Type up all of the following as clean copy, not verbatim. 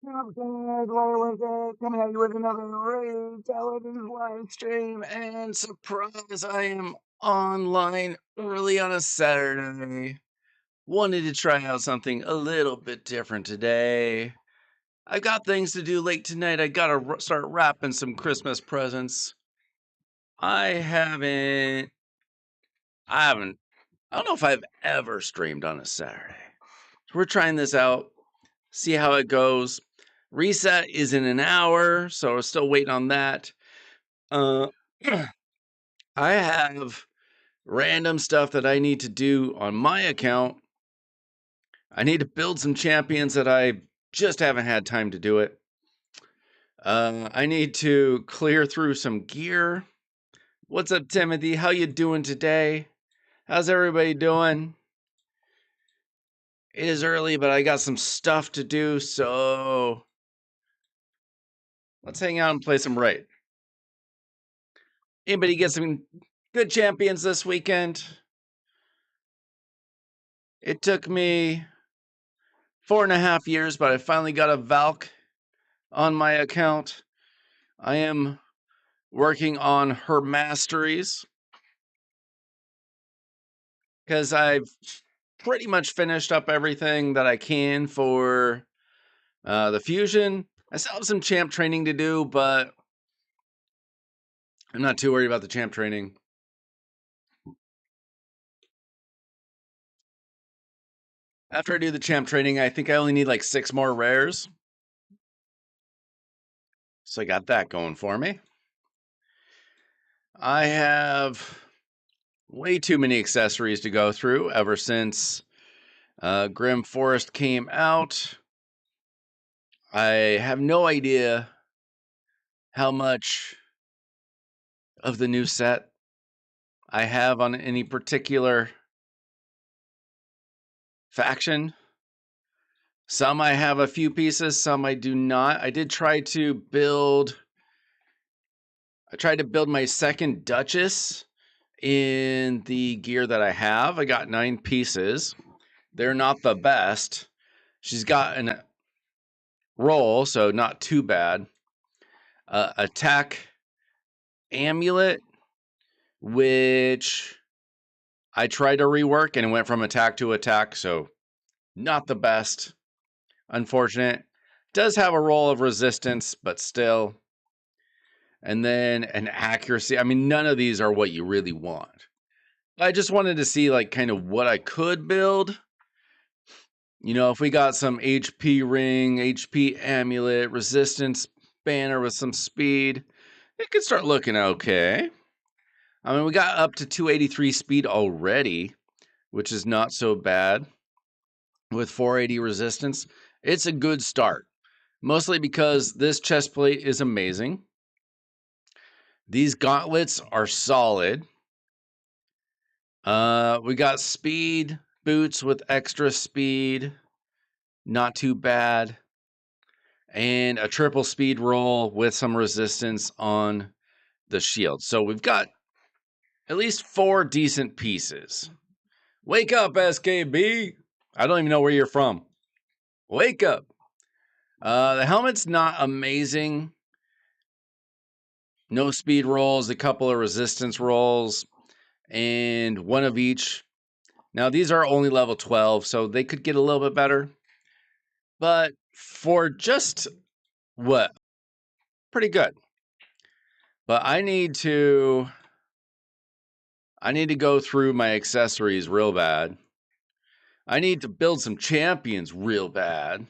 What's up, guys? Lola coming at you with another Raid Television live stream. And surprise, I am online early on a Saturday. Wanted to try out something a little bit different today. I've got things to do late tonight. I gotta start wrapping some Christmas presents. I haven't, I haven't, I don't know if I've ever streamed on a Saturday. So we're trying this out, see how it goes. Reset is in an hour, so we're still waiting on that. I have random stuff that I need to do on my account. I need to build some champions that I just haven't had time to do it. I need to clear through some gear. What's up, Timothy? How you doing today? How's everybody doing? It is early, but I got some stuff to do, so let's hang out and play some Raid. Anybody get some good champions this weekend? It took me 4.5 years, but I finally got a Valk on my account. I am working on her masteries because I've pretty much finished up everything that I can for the fusion. I still have some champ training to do, but I'm not too worried about the champ training. After I do the champ training, I think I only need like 6 more rares. So I got that going for me. I have way too many accessories to go through ever since Grim Forest came out. I have no idea how much of the new set I have on any particular faction. Some I have a few pieces, some I do not. I tried to build my second Duchess in the gear that I have. I got 9 pieces. They're not the best. She's got an roll, so not too bad. Attack amulet, which I tried to rework and it went from attack to attack, so not the best. Unfortunate. Does have a roll of resistance, but still. And then an accuracy. I mean, none of these are what you really want. I just wanted to see like kind of what I could build. You know, if we got some HP ring, HP amulet, resistance banner with some speed, it could start looking okay. I mean, we got up to 283 speed already, which is not so bad. With 480 resistance, it's a good start. Mostly because this chest plate is amazing. These gauntlets are solid. We got speed boots with extra speed. Not too bad. And a triple speed roll with some resistance on the shield. So we've got at least 4 decent pieces. Wake up, SKB. I don't even know where you're from. Wake up. The helmet's not amazing. No speed rolls, a couple of resistance rolls, and one of each. Now, these are only level 12, so they could get a little bit better. But for just what? Pretty good. But I need to go through my accessories real bad. I need to build some champions real bad.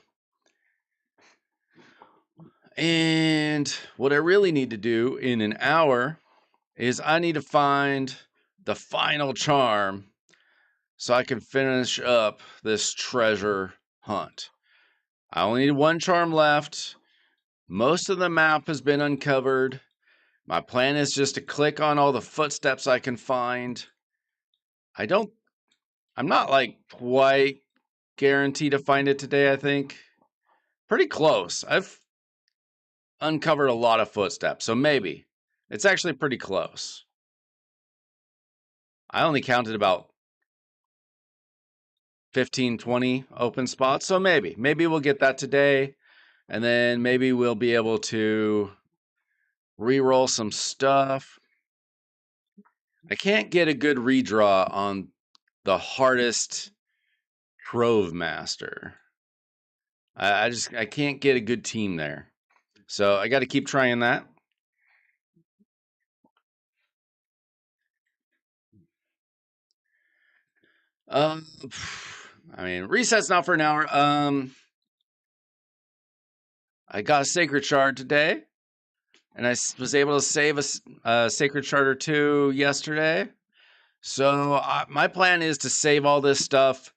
And what I really need to do in an hour is I need to find the final charm so I can finish up this treasure hunt. I only need one charm left. Most of the map has been uncovered. My plan is just to click on all the footsteps I can find. I'm not like quite guaranteed to find it today, I think. Pretty close. I've uncovered a lot of footsteps, so maybe. It's actually pretty close. I only counted about 15, 20 open spots, so maybe we'll get that today, and then maybe we'll be able to re-roll some stuff. I can't get a good redraw on the hardest Trove Master. I can't get a good team there, so I got to keep trying that. I mean, reset's not for an hour. I got a Sacred Shard today, and I was able to save a Sacred Shard or 2 yesterday. So my plan is to save all this stuff,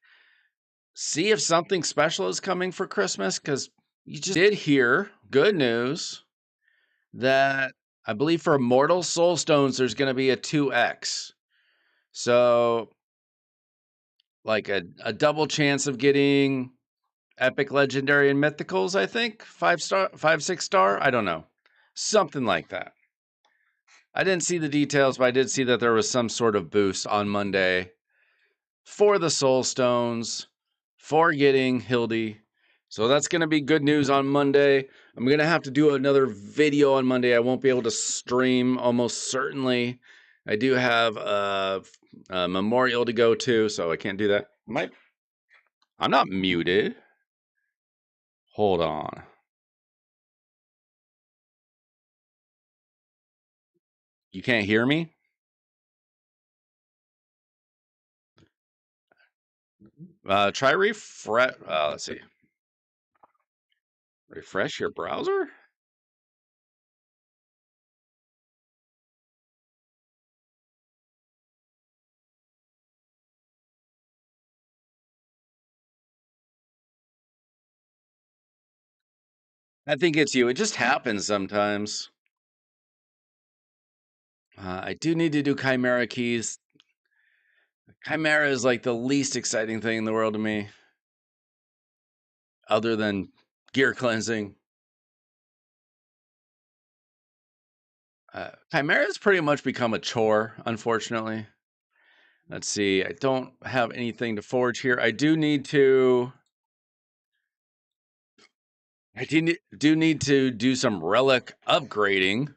see if something special is coming for Christmas, because you just did hear, good news, that I believe for Immortal Soulstones, there's going to be a 2x. So, like a double chance of getting Epic, Legendary, and Mythicals, I think. 5-star, 5-6-star, I don't know. Something like that. I didn't see the details, but I did see that there was some sort of boost on Monday for the Soul Stones, for getting Hildy. So that's going to be good news on Monday. I'm going to have to do another video on Monday. I won't be able to stream almost certainly. I do have a memorial to go to, so I can't do that. I'm not muted. Hold on. You can't hear me? Try refresh. Let's see. Refresh your browser? I think it's you. It just happens sometimes. I do need to do Chimera keys. Chimera is like the least exciting thing in the world to me, other than gear cleansing. Chimera has pretty much become a chore, unfortunately. Let's see. I don't have anything to forge here. I do need to do some relic upgrading.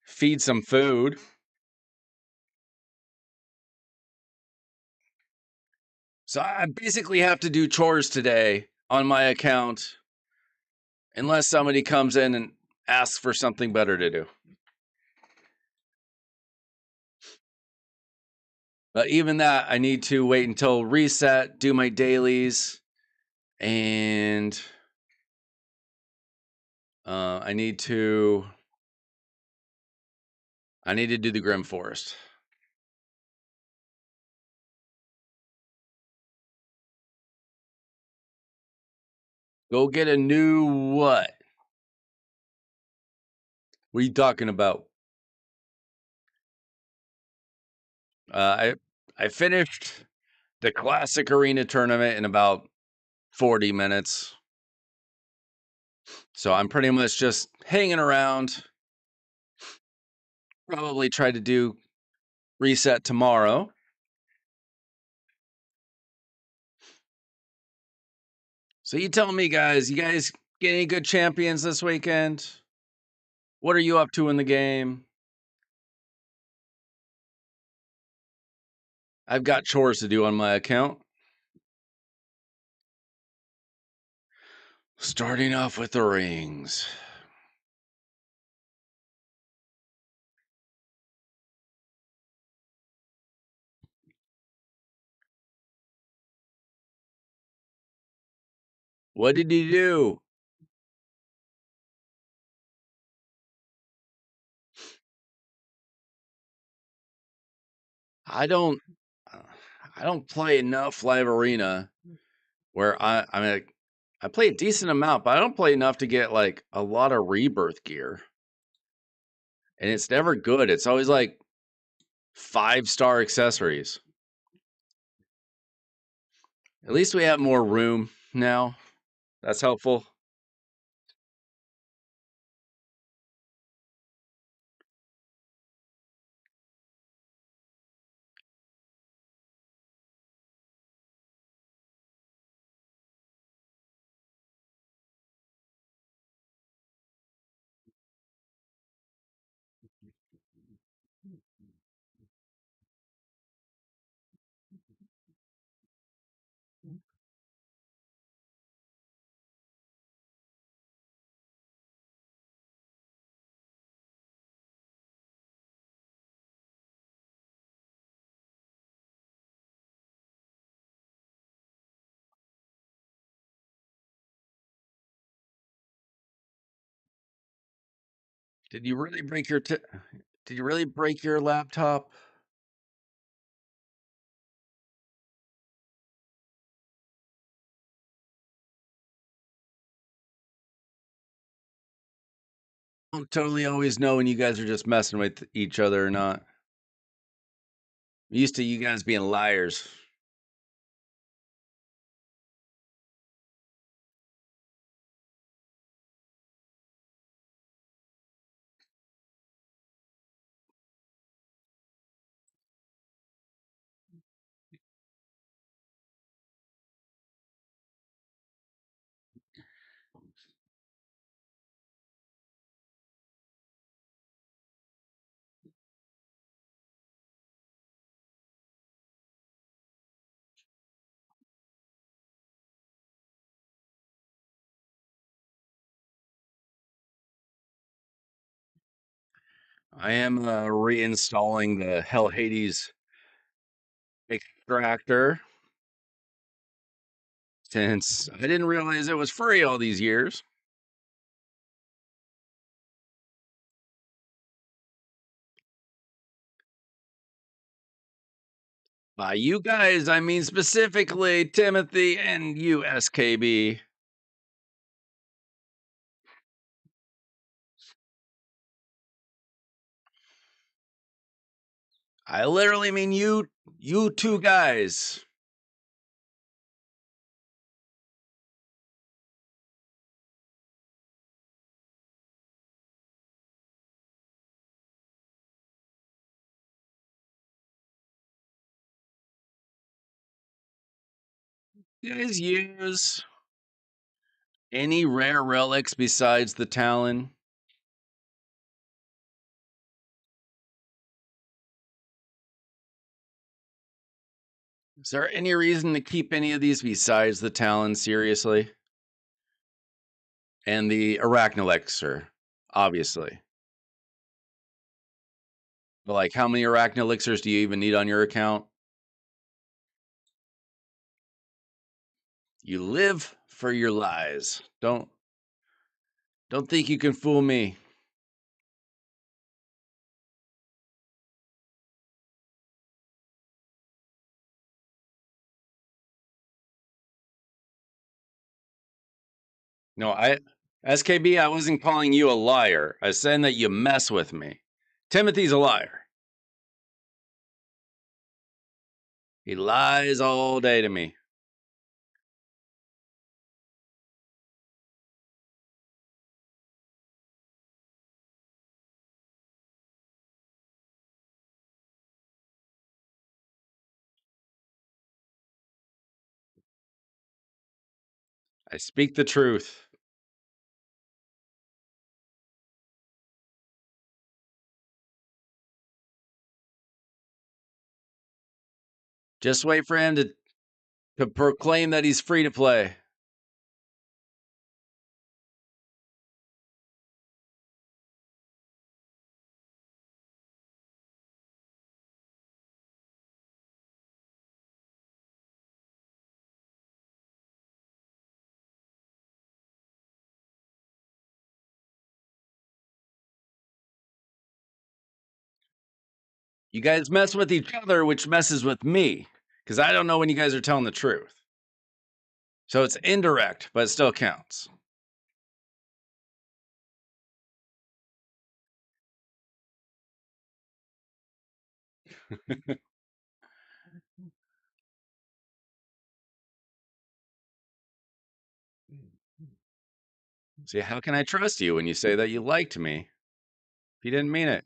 Feed some food. So I basically have to do chores today on my account unless somebody comes in and asks for something better to do. But even that, I need to wait until reset, do my dailies, and I need to do the Grim Forest. Go get a new what? What are you talking about? I finished the Classic Arena tournament in about 40 minutes. So I'm pretty much just hanging around. Probably try to do reset tomorrow. So you tell me, guys, you guys get any good champions this weekend? What are you up to in the game? I've got chores to do on my account. Starting off with the rings. What did he do? I don't I don't play enough live arena where I mean I play a decent amount, but I don't play enough to get like a lot of rebirth gear. And it's never good. It's always like 5-star accessories. At least we have more room now. That's helpful. Did you really break your Did you really break your laptop? I don't totally always know when you guys are just messing with each other or not. I'm used to you guys being liars. I am reinstalling the Hell Hades extractor since I didn't realize it was free all these years. By you guys, I mean specifically Timothy and you, SKB. I literally mean you two guys. You guys use any rare relics besides the Talon? Is there any reason to keep any of these besides the Talon seriously? And the Arachnelixir, obviously. But like, how many Arachnelixirs do you even need on your account? You live for your lies. Don't think you can fool me. No, SKB, I wasn't calling you a liar. I was saying that you mess with me. Timothy's a liar. He lies all day to me. I speak the truth. Just wait for him to proclaim that he's free to play. You guys mess with each other, which messes with me because I don't know when you guys are telling the truth. So it's indirect, but it still counts. See, how can I trust you when you say that you liked me if you didn't mean it?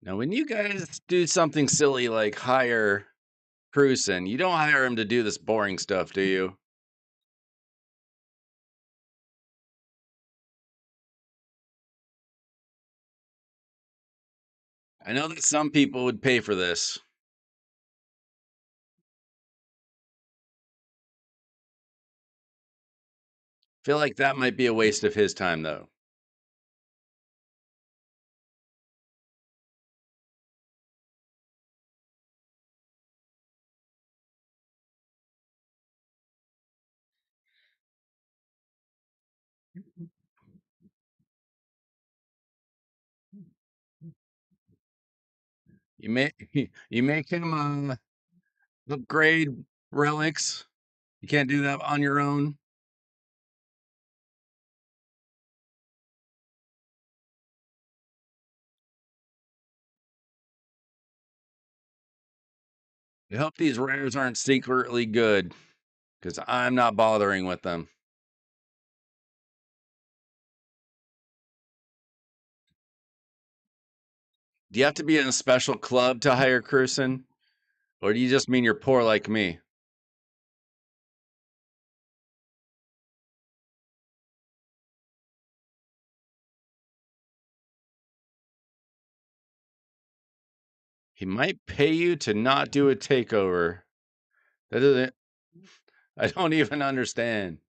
Now, when you guys do something silly like hire Cruisen, you don't hire him to do this boring stuff, do you? I know that some people would pay for this. Feel like that might be a waste of his time, though. You make you make him upgrade relics. You can't do that on your own. I hope these rares aren't secretly good, because I'm not bothering with them. Do you have to be in a special club to hire Cruisen? Or do you just mean you're poor like me? He might pay you to not do a takeover. That doesn't, I don't even understand.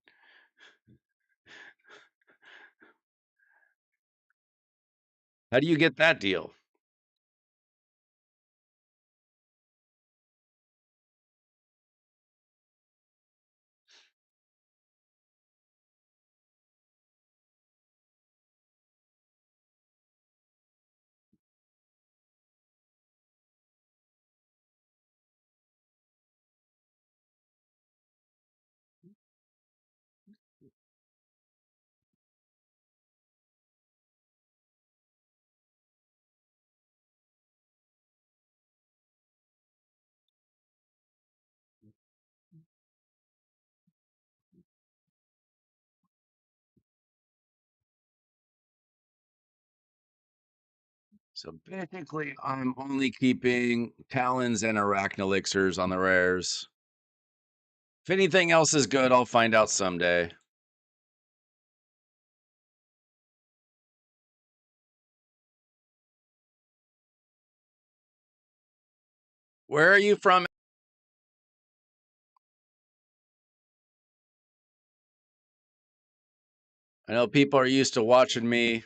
How do you get that deal? So basically, I'm only keeping talons and arachnelixirs on the rares. If anything else is good, I'll find out someday. Where are you from? I know people are used to watching me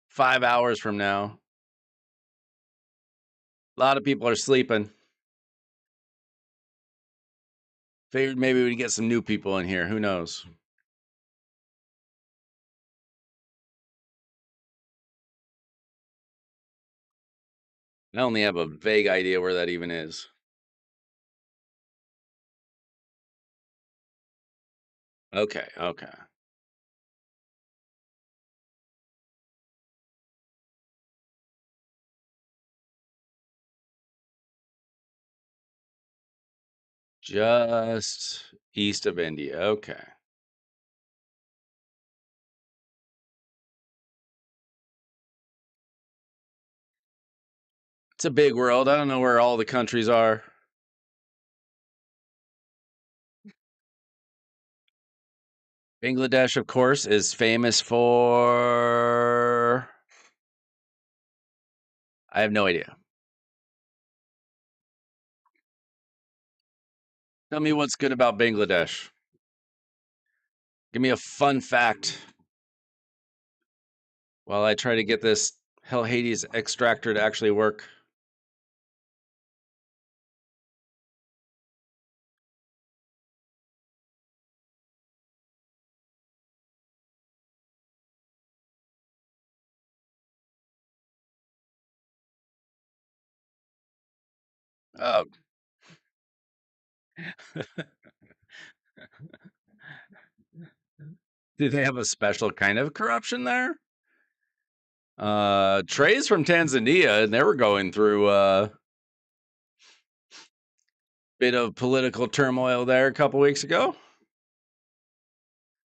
5 hours from now. A lot of people are sleeping. Figured maybe we'd get some new people in here. Who knows? I only have a vague idea where that even is. Okay, okay. Just east of India. Okay. It's a big world. I don't know where all the countries are. Bangladesh, of course, is famous for. I have no idea. Tell me what's good about Bangladesh. Give me a fun fact while I try to get this Hell Hades extractor to actually work. Oh, do they have a special kind of corruption there? Trey's from Tanzania, and they were going through a bit of political turmoil there a couple weeks ago.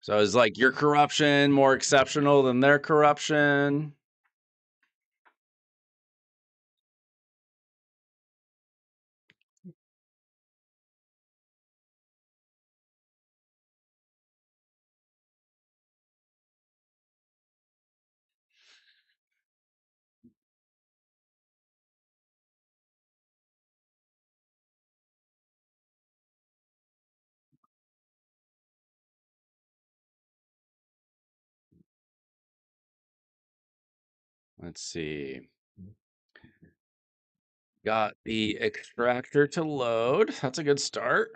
So it's like your corruption more exceptional than their corruption. Let's see. Got the extractor to load. That's a good start.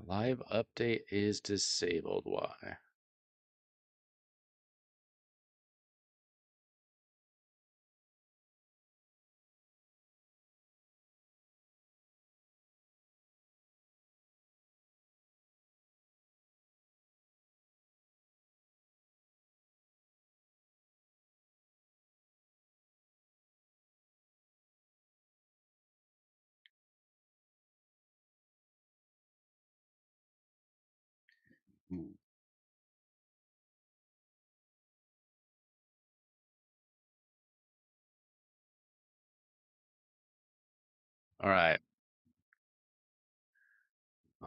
Live update is disabled. Why? All right.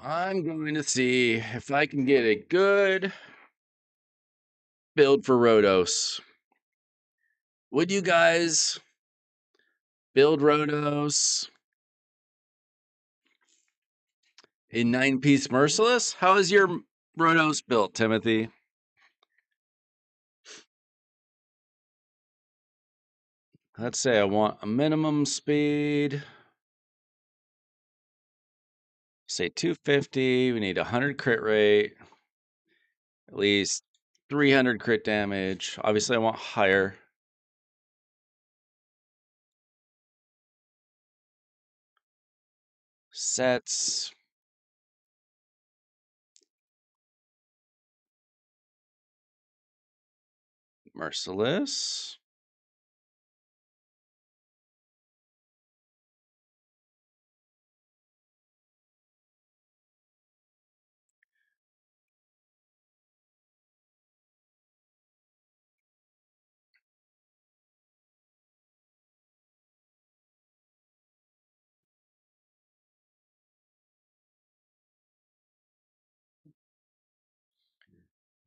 I'm going to see if I can get a good build for Rhodos. Would you guys build Rhodos in 9-piece Merciless? How is your Rhodos built, Timothy? Let's say I want a minimum speed. Say 250. We need 100 crit rate. At least 300 crit damage. Obviously, I want higher. Sets. Merciless.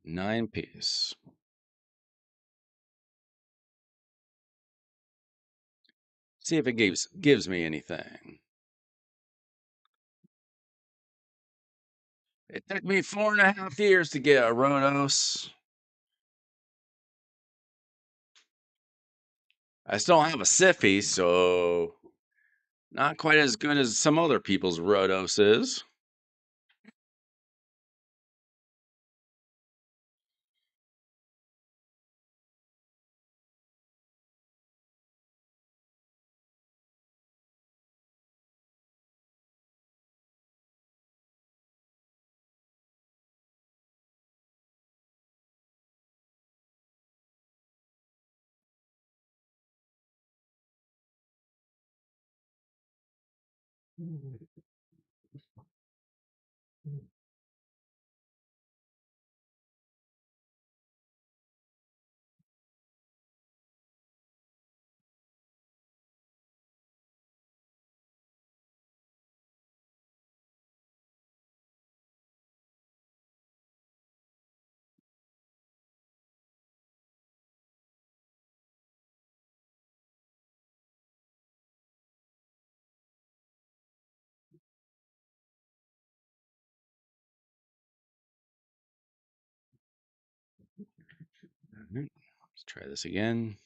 9 piece. See if it gives me anything. It took me 4.5 years to get a Rotos. I still don't have a Siffy, so not quite as good as some other people's Rotos is. Let's try this again.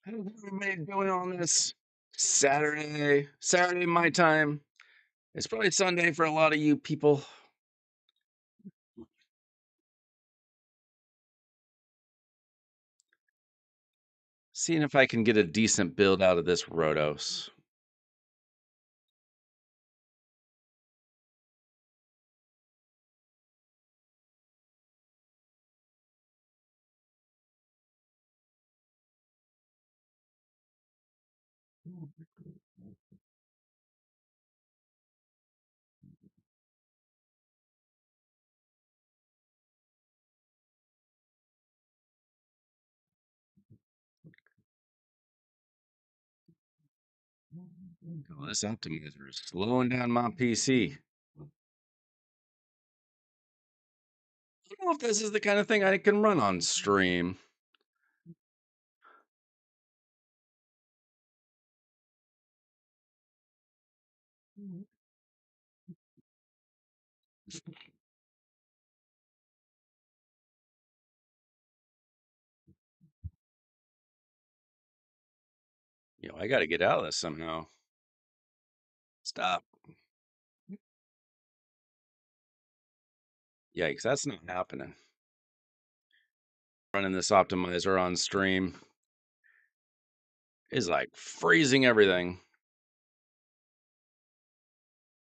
How's everybody doing on this Saturday? Saturday my time. It's probably Sunday for a lot of you people. Seeing if I can get a decent build out of this Rotos. Oh, this optimizer is slowing down my PC. I don't know if this is the kind of thing I can run on stream. I got to get out of this somehow. Stop. Yikes, that's not happening. Running this optimizer on stream is like freezing everything.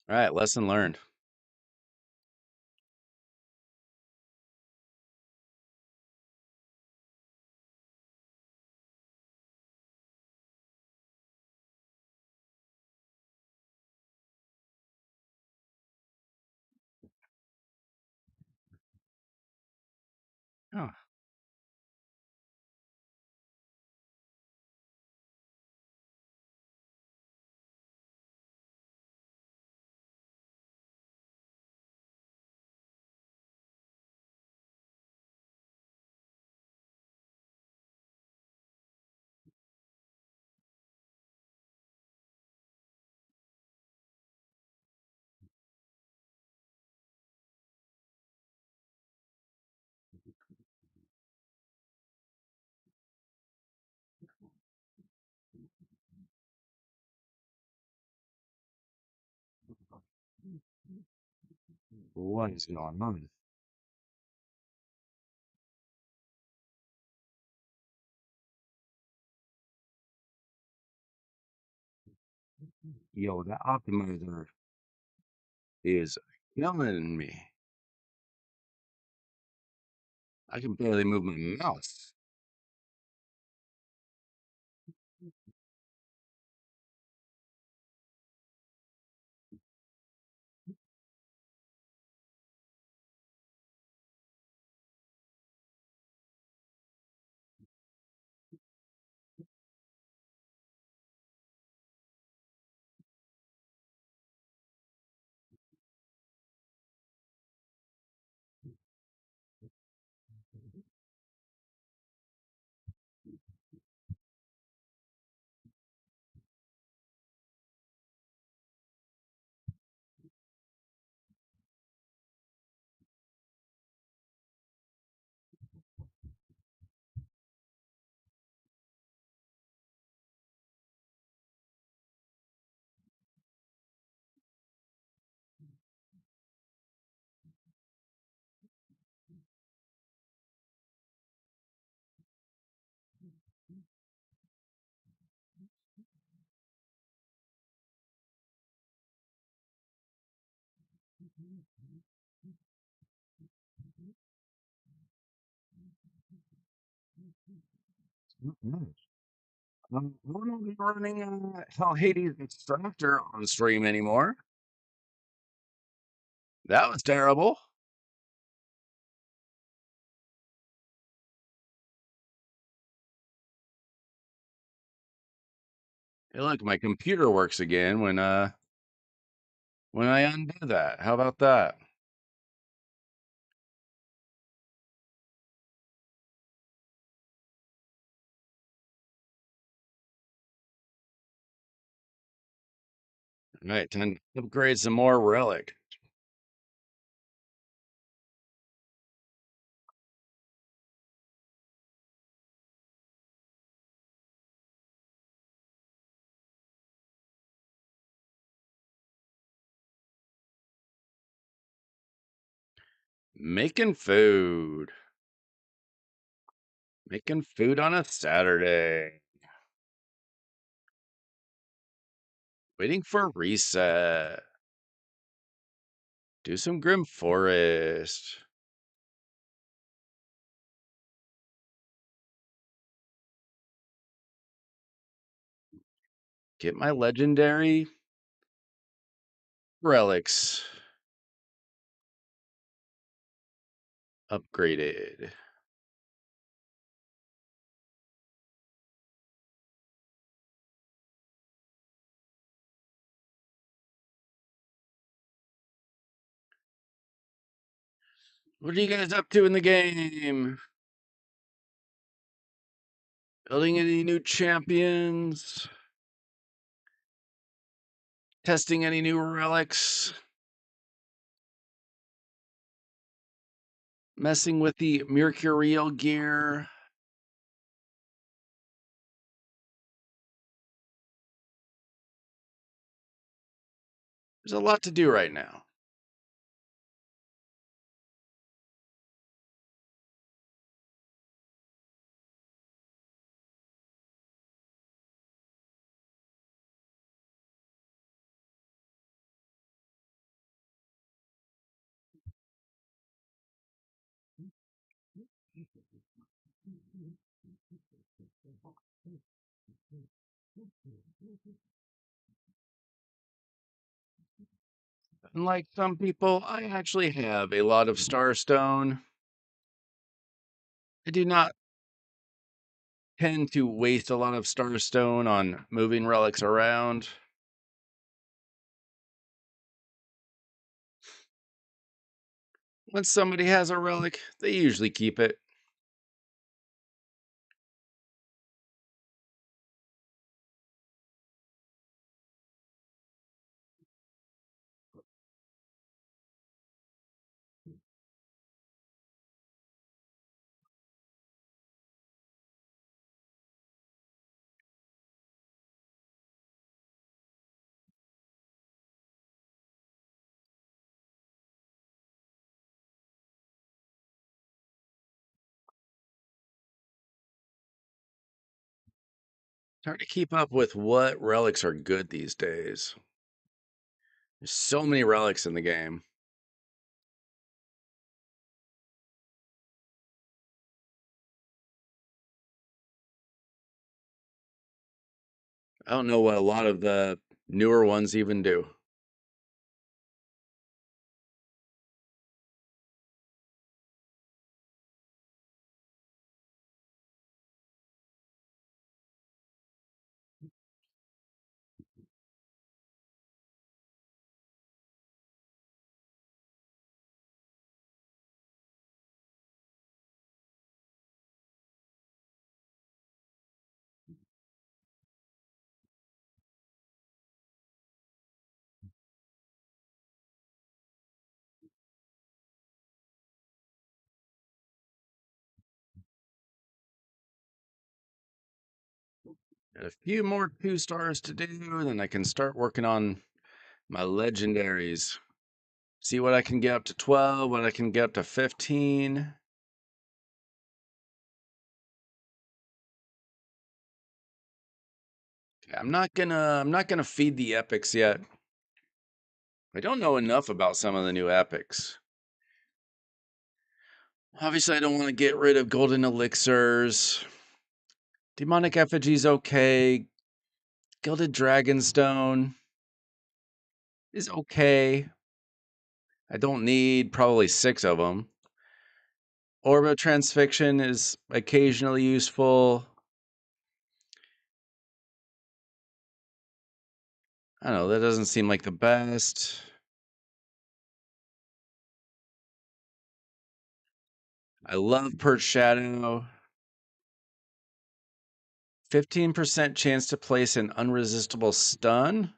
All right, lesson learned. Oh, what is going on? Yo, that optimizer is killing me. I can barely move my mouse. Mhm. We're not be running Hell Hades Extractor on stream anymore. That was terrible. Hey, look, my computer works again when I undo that. How about that? All right, time to upgrade some more relic. Making food. Making food on a Saturday. Waiting for reset. Do some Grim Forest. Get my legendary relics upgraded. What are you guys up to in the game? Building any new champions? Testing any new relics? Messing with the mercurial gear? There's a lot to do right now. Unlike some people, I actually have a lot of Starstone. I do not tend to waste a lot of Starstone on moving relics around. When somebody has a relic, they usually keep it. Hard to keep up with what relics are good these days. There's so many relics in the game. I don't know what a lot of the newer ones even do. Got a few more 2 stars to do, then I can start working on my legendaries. See what I can get up to 12, what I can get up to 15. I'm not gonna feed the epics yet. I don't know enough about some of the new epics. Obviously, I don't want to get rid of golden elixirs. Demonic effigy's okay. Gilded Dragonstone is okay. I don't need probably 6 of them. Orb of Transfixion is occasionally useful. I don't know, that doesn't seem like the best. I love Perch Shadow. 15% chance to place an unresistible stun.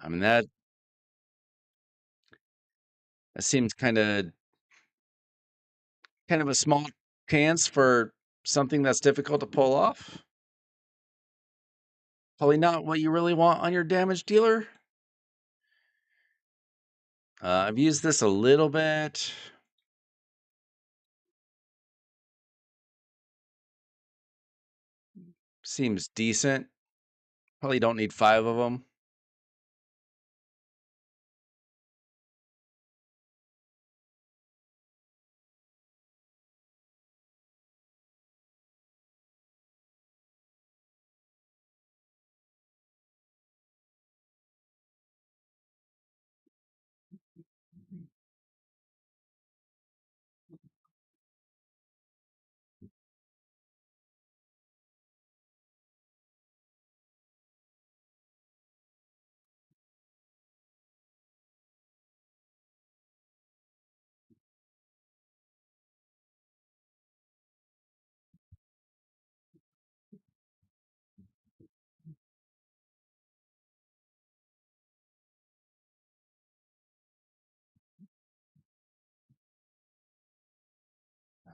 I mean, that seems kind of a small chance for something that's difficult to pull off. Probably not what you really want on your damage dealer. I've used this a little bit. Seems decent. Probably don't need 5 of them.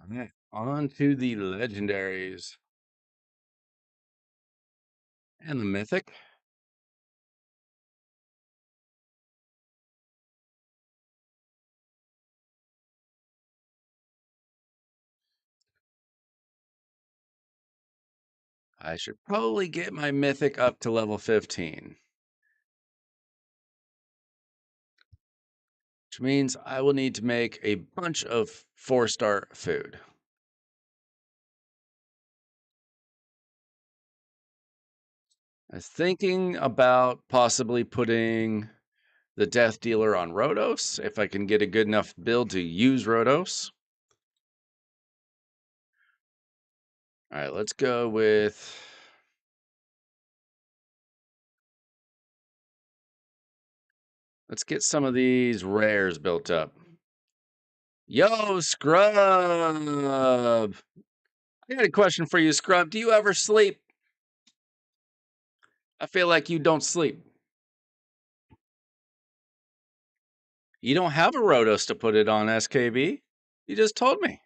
All right, on to the legendaries and the mythic. I should probably get my mythic up to level 15, which means I will need to make a bunch of 4-star food. I was thinking about possibly putting the Death Dealer on Rhodos if I can get a good enough build to use Rhodos. All right, let's go with. Let's get some of these rares built up. Yo, Scrub! I got a question for you, Scrub. Do you ever sleep? I feel like you don't sleep. You don't have a Rhodos to put it on, SKB. You just told me.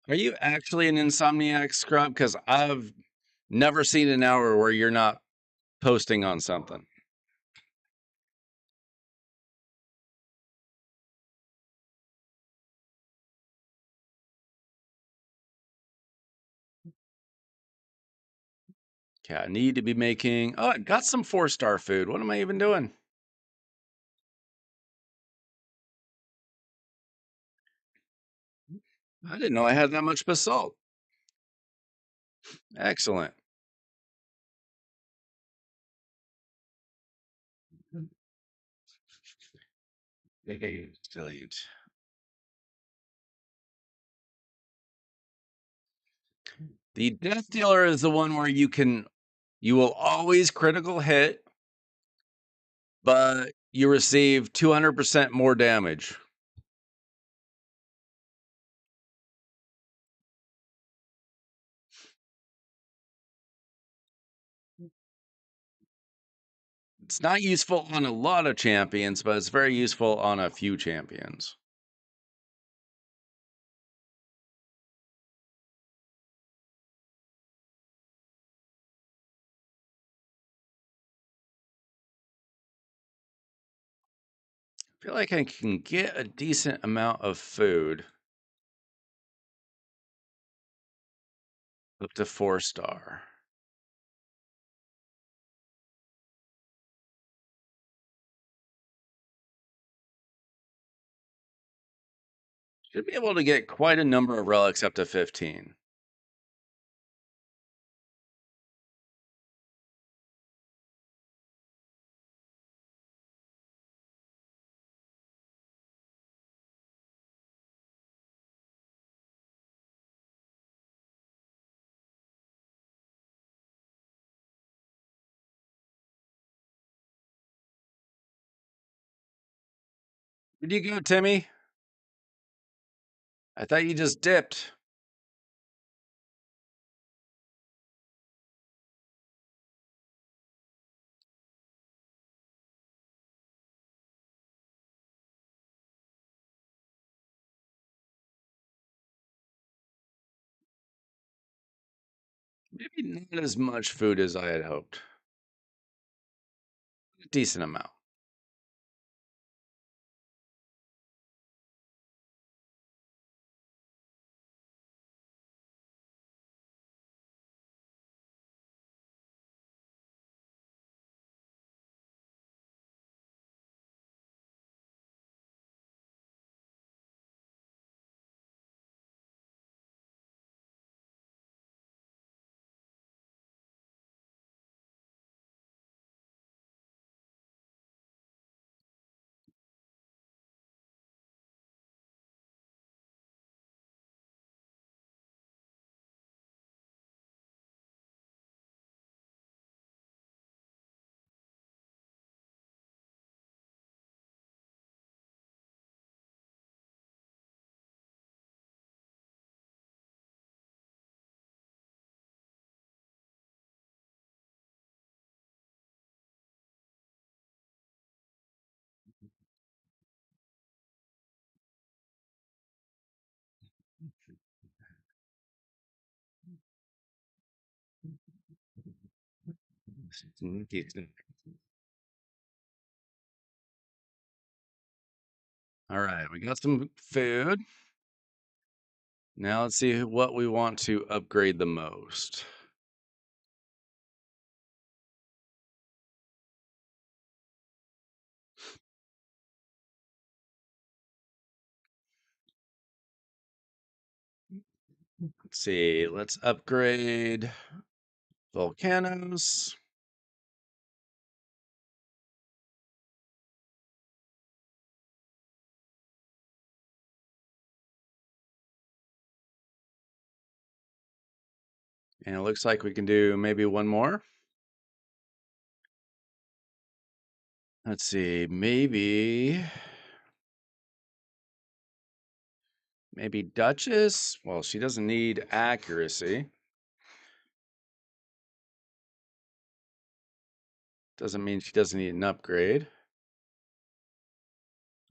Are you actually an insomniac scrub? Because I've never seen an hour where you're not posting on something. Okay, I need to be making. Oh, I got some 4-star food. What am I even doing? I didn't know I had that much basalt. Excellent. Delete. The death dealer is the one where you will always critical hit, but you receive 200% more damage. It's not useful on a lot of champions, but it's very useful on a few champions. I feel like I can get a decent amount of food up to 4-star. Should be able to get quite a number of relics up to 15. Where'd you go, Timmy? I thought you just dipped. Maybe not as much food as I had hoped. A decent amount. All right, we got some food. Now let's see what we want to upgrade the most. Let's see, let's upgrade Volcanoes. And it looks like we can do maybe one more. Let's see, maybe Duchess. Well, she doesn't need accuracy. Doesn't mean she doesn't need an upgrade.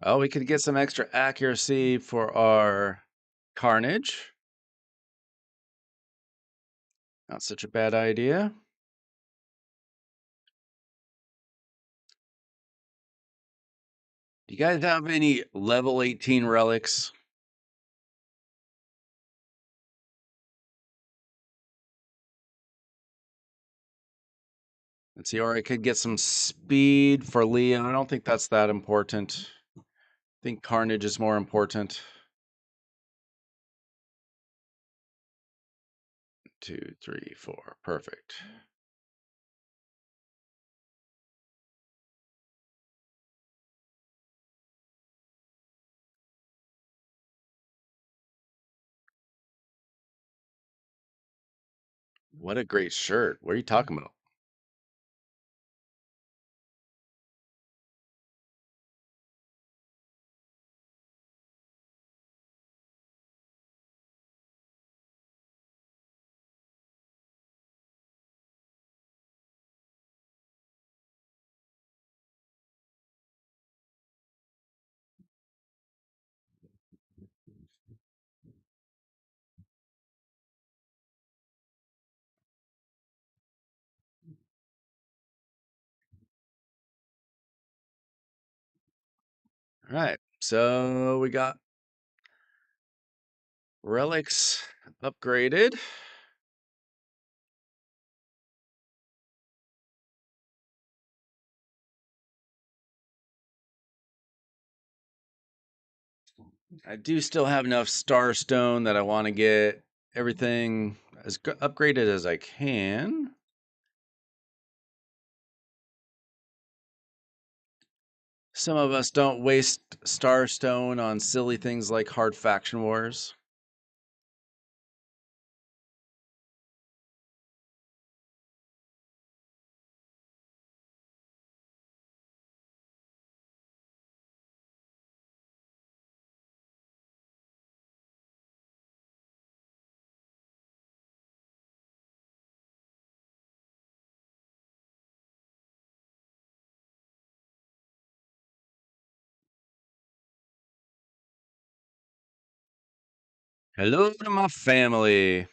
Oh, we could get some extra accuracy for our Carnage. Not such a bad idea. Do you guys have any level 18 relics? Let's see, or I could get some speed for Leah. I don't think that's that important. I think Carnage is more important. 2, 3, 4. Perfect. What a great shirt. What are you talking about? All right. So we got relics upgraded. I do still have enough Starstone that I want to get everything as upgraded as I can. Some of us don't waste Starstone on silly things like hard faction wars. Hello to my family.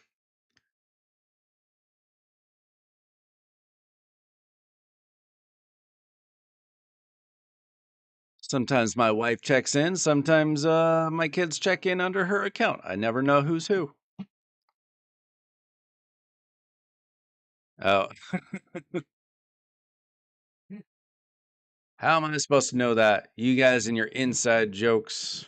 Sometimes my wife checks in. Sometimes my kids check in under her account. I never know who's who. Oh, how am I supposed to know that? You guys and your inside jokes.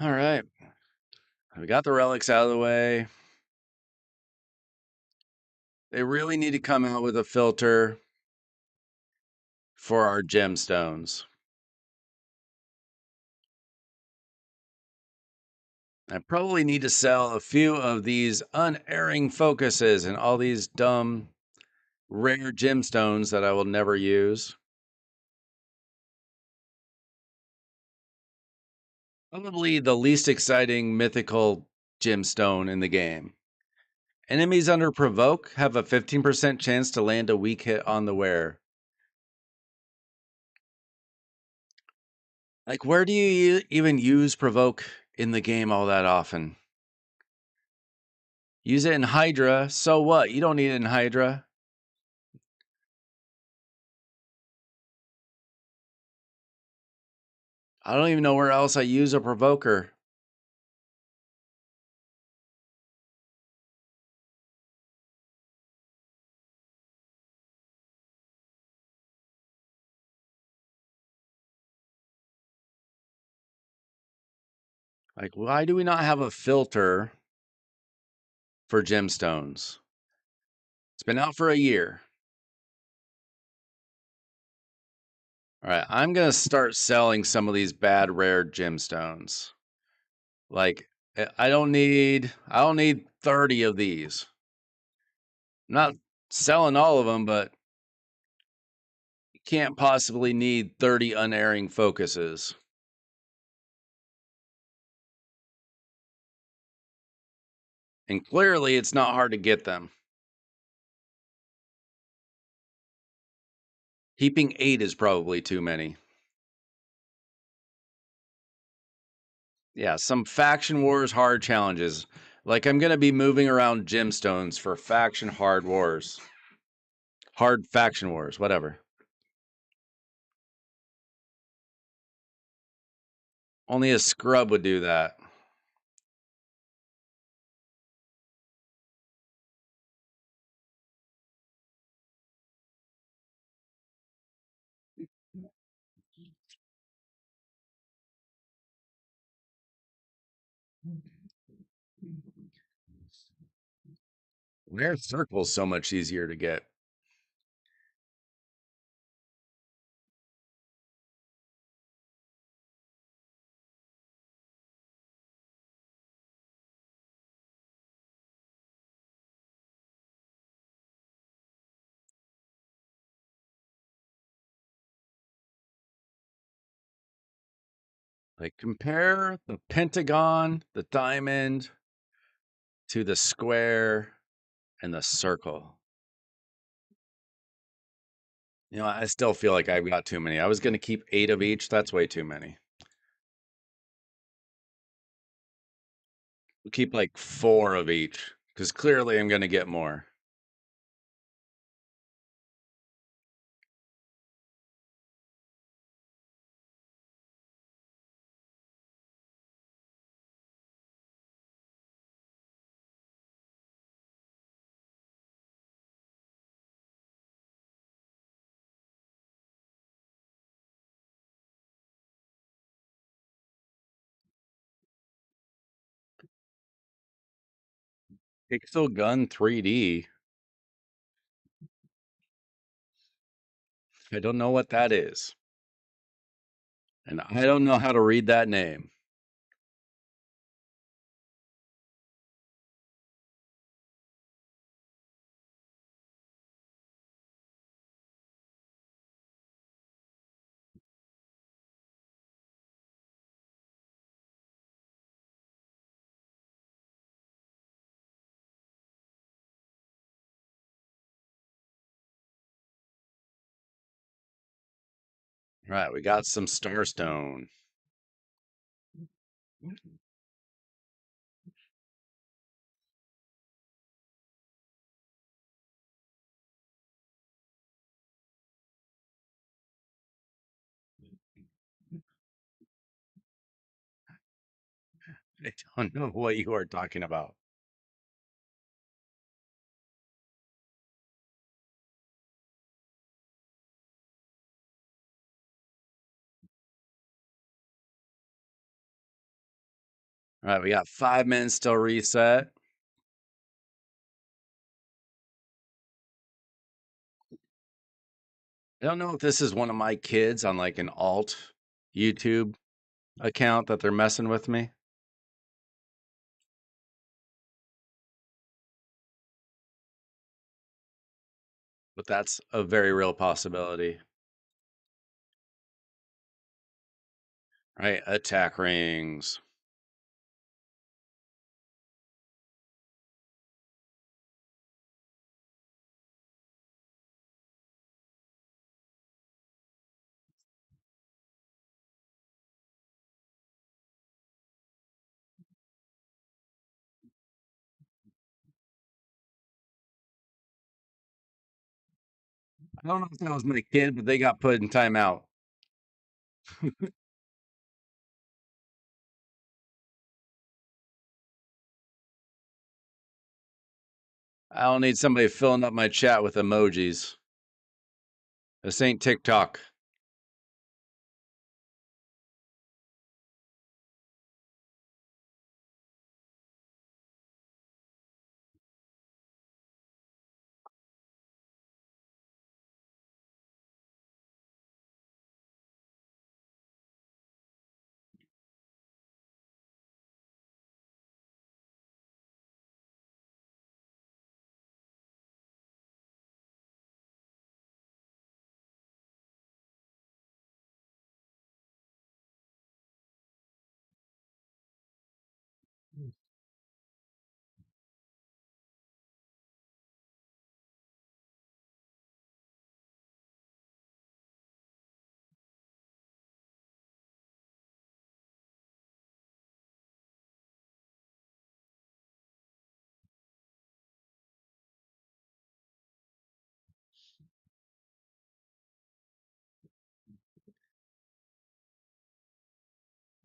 All right. We got the relics out of the way. They really need to come out with a filter for our gemstones. I probably need to sell a few of these unerring focuses and all these dumb rare gemstones that I will never use. Probably the least exciting mythical gemstone in the game. Enemies under provoke have a 15% chance to land a weak hit on the wearer. Like, where do you even use provoke in the game all that often? Use it in Hydra, so what? You don't need it in Hydra. I don't even know where else I use a provoker. Like, why do we not have a filter for gemstones? It's been out for a year. All right, I'm going to start selling some of these bad rare gemstones. Like, I don't need 30 of these. I'm not selling all of them, but you can't possibly need 30 unerring focuses. And clearly it's not hard to get them. Keeping 8 is probably too many. Yeah, some faction wars hard challenges. Like I'm gonna be moving around gemstones for faction hard wars. Hard faction wars, whatever. Only a scrub would do that. Rare circle's so much easier to get. Like compare the pentagon, the diamond, to the square and the circle. I still feel like I've got too many. I was going to keep 8 of each. That's way too many. We'll keep like 4 of each because clearly I'm going to get more. Pixel Gun 3D. I don't know what that is. And I don't know how to read that name. All right, we got some Starstone. I don't know what you are talking about. All right, we got 5 minutes till reset. I don't know if this is one of my kids on like an alt YouTube account that they're messing with me, but that's a very real possibility. Right? Attack rings. I don't know if that was my kid, but they got put in timeout. I don't need somebody filling up my chat with emojis. This ain't TikTok.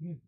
Um,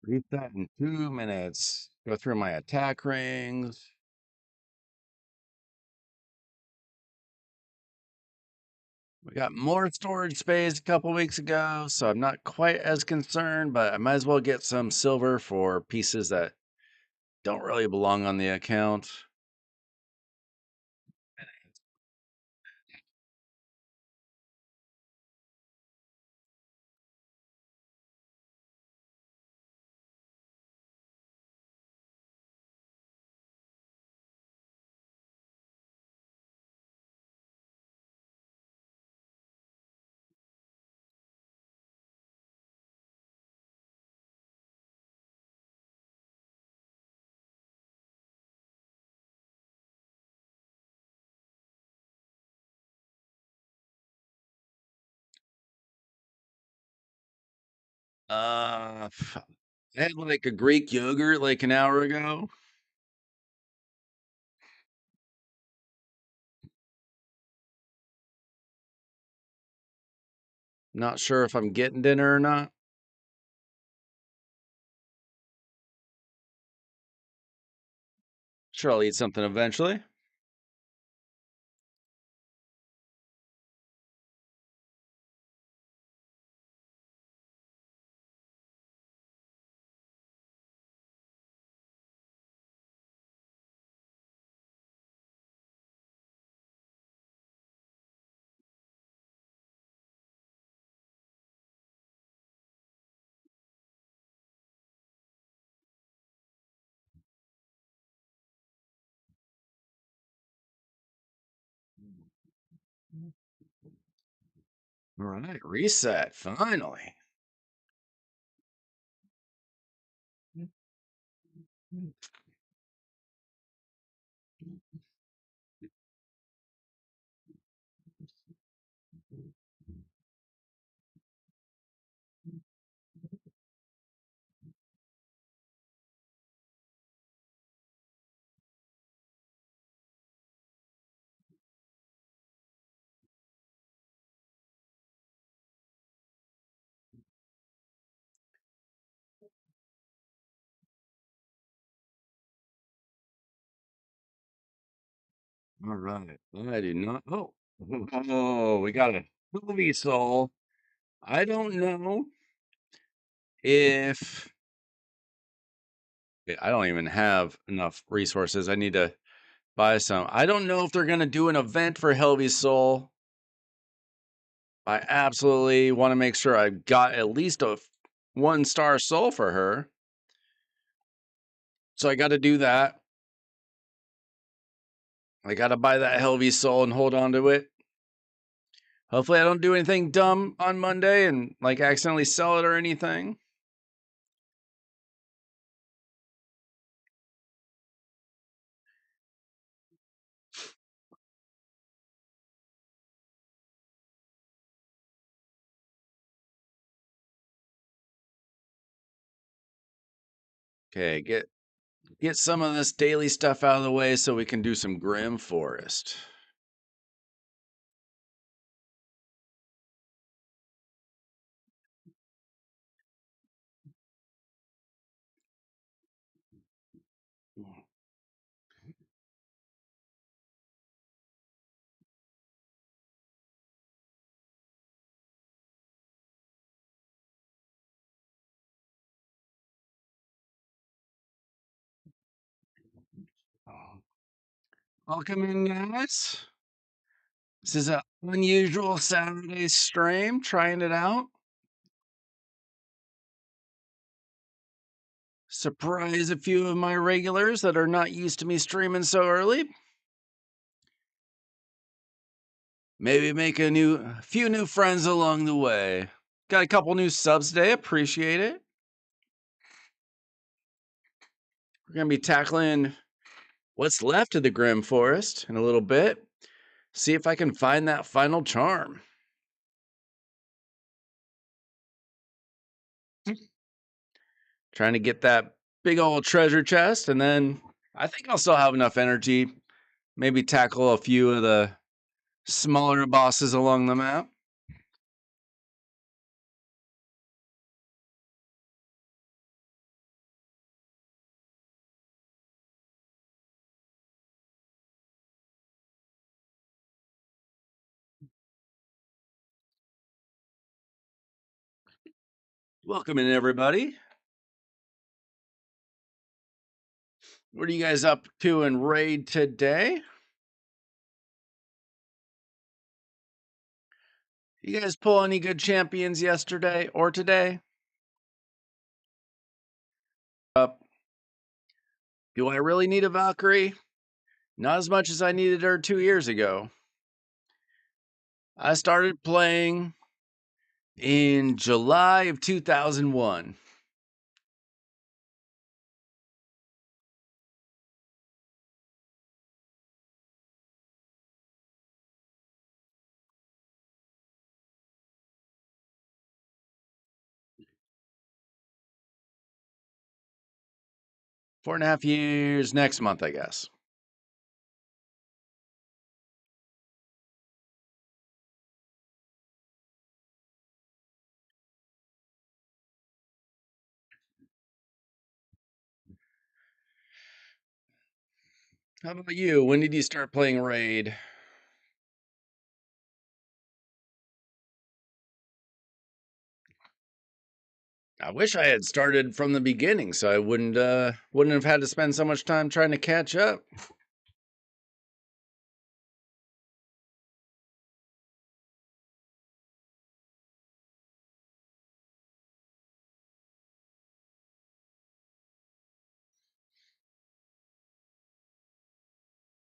Read that in 2 minutes. Go through my attack rings. We got more storage space a couple weeks ago, so I'm not quite as concerned, but I might as well get some silver for pieces that don't really belong on the account. I had like a Greek yogurt like an hour ago. Not sure if I'm getting dinner or not. Sure, I'll eat something eventually. All right, reset, finally. All right, I do not. Oh, we got a movie soul. I don't know if I don't even have enough resources. I need to buy some. I don't know if they're gonna do an event for Helvy's Soul. I absolutely want to make sure I got at least a 1-star soul for her. So I got to do that. I got to buy that Helvy's Soul and hold on to it. Hopefully I don't do anything dumb on Monday and like accidentally sell it or anything. Okay, get some of this daily stuff out of the way so we can do some Grim Forest. Welcome in, guys. This is an unusual Saturday stream, trying it out. surprise a few of my regulars that are not used to me streaming so early. Maybe make a few new friends along the way. Got a couple new subs today. Appreciate it. We're going to be tackling what's left of the Grim Forest in a little bit. See if I can find that final charm. Trying to get that big old treasure chest, and then I think I'll still have enough energy. Maybe tackle a few of the smaller bosses along the map. Welcome in, everybody. What are you guys up to in raid today? You guys pull any good champions yesterday or today? Do I really need a Valkyrie? Not as much as I needed her 2 years ago. I started playing in July of 2001. Four and a half years next month, I guess. How about you? When did you start playing Raid? I wish I had started from the beginning so I wouldn't have had to spend so much time trying to catch up. I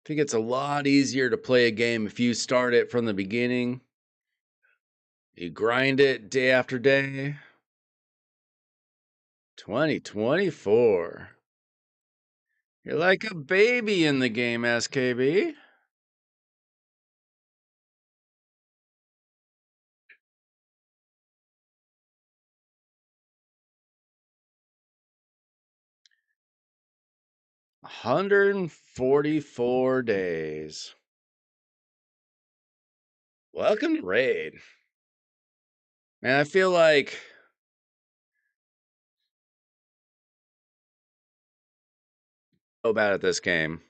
think it's a lot easier to play a game if you start it from the beginning. You grind it day after day. 2024. You're like a baby in the game, SKB. $144 days. Welcome to Raid. Man, I feel like so bad at this game.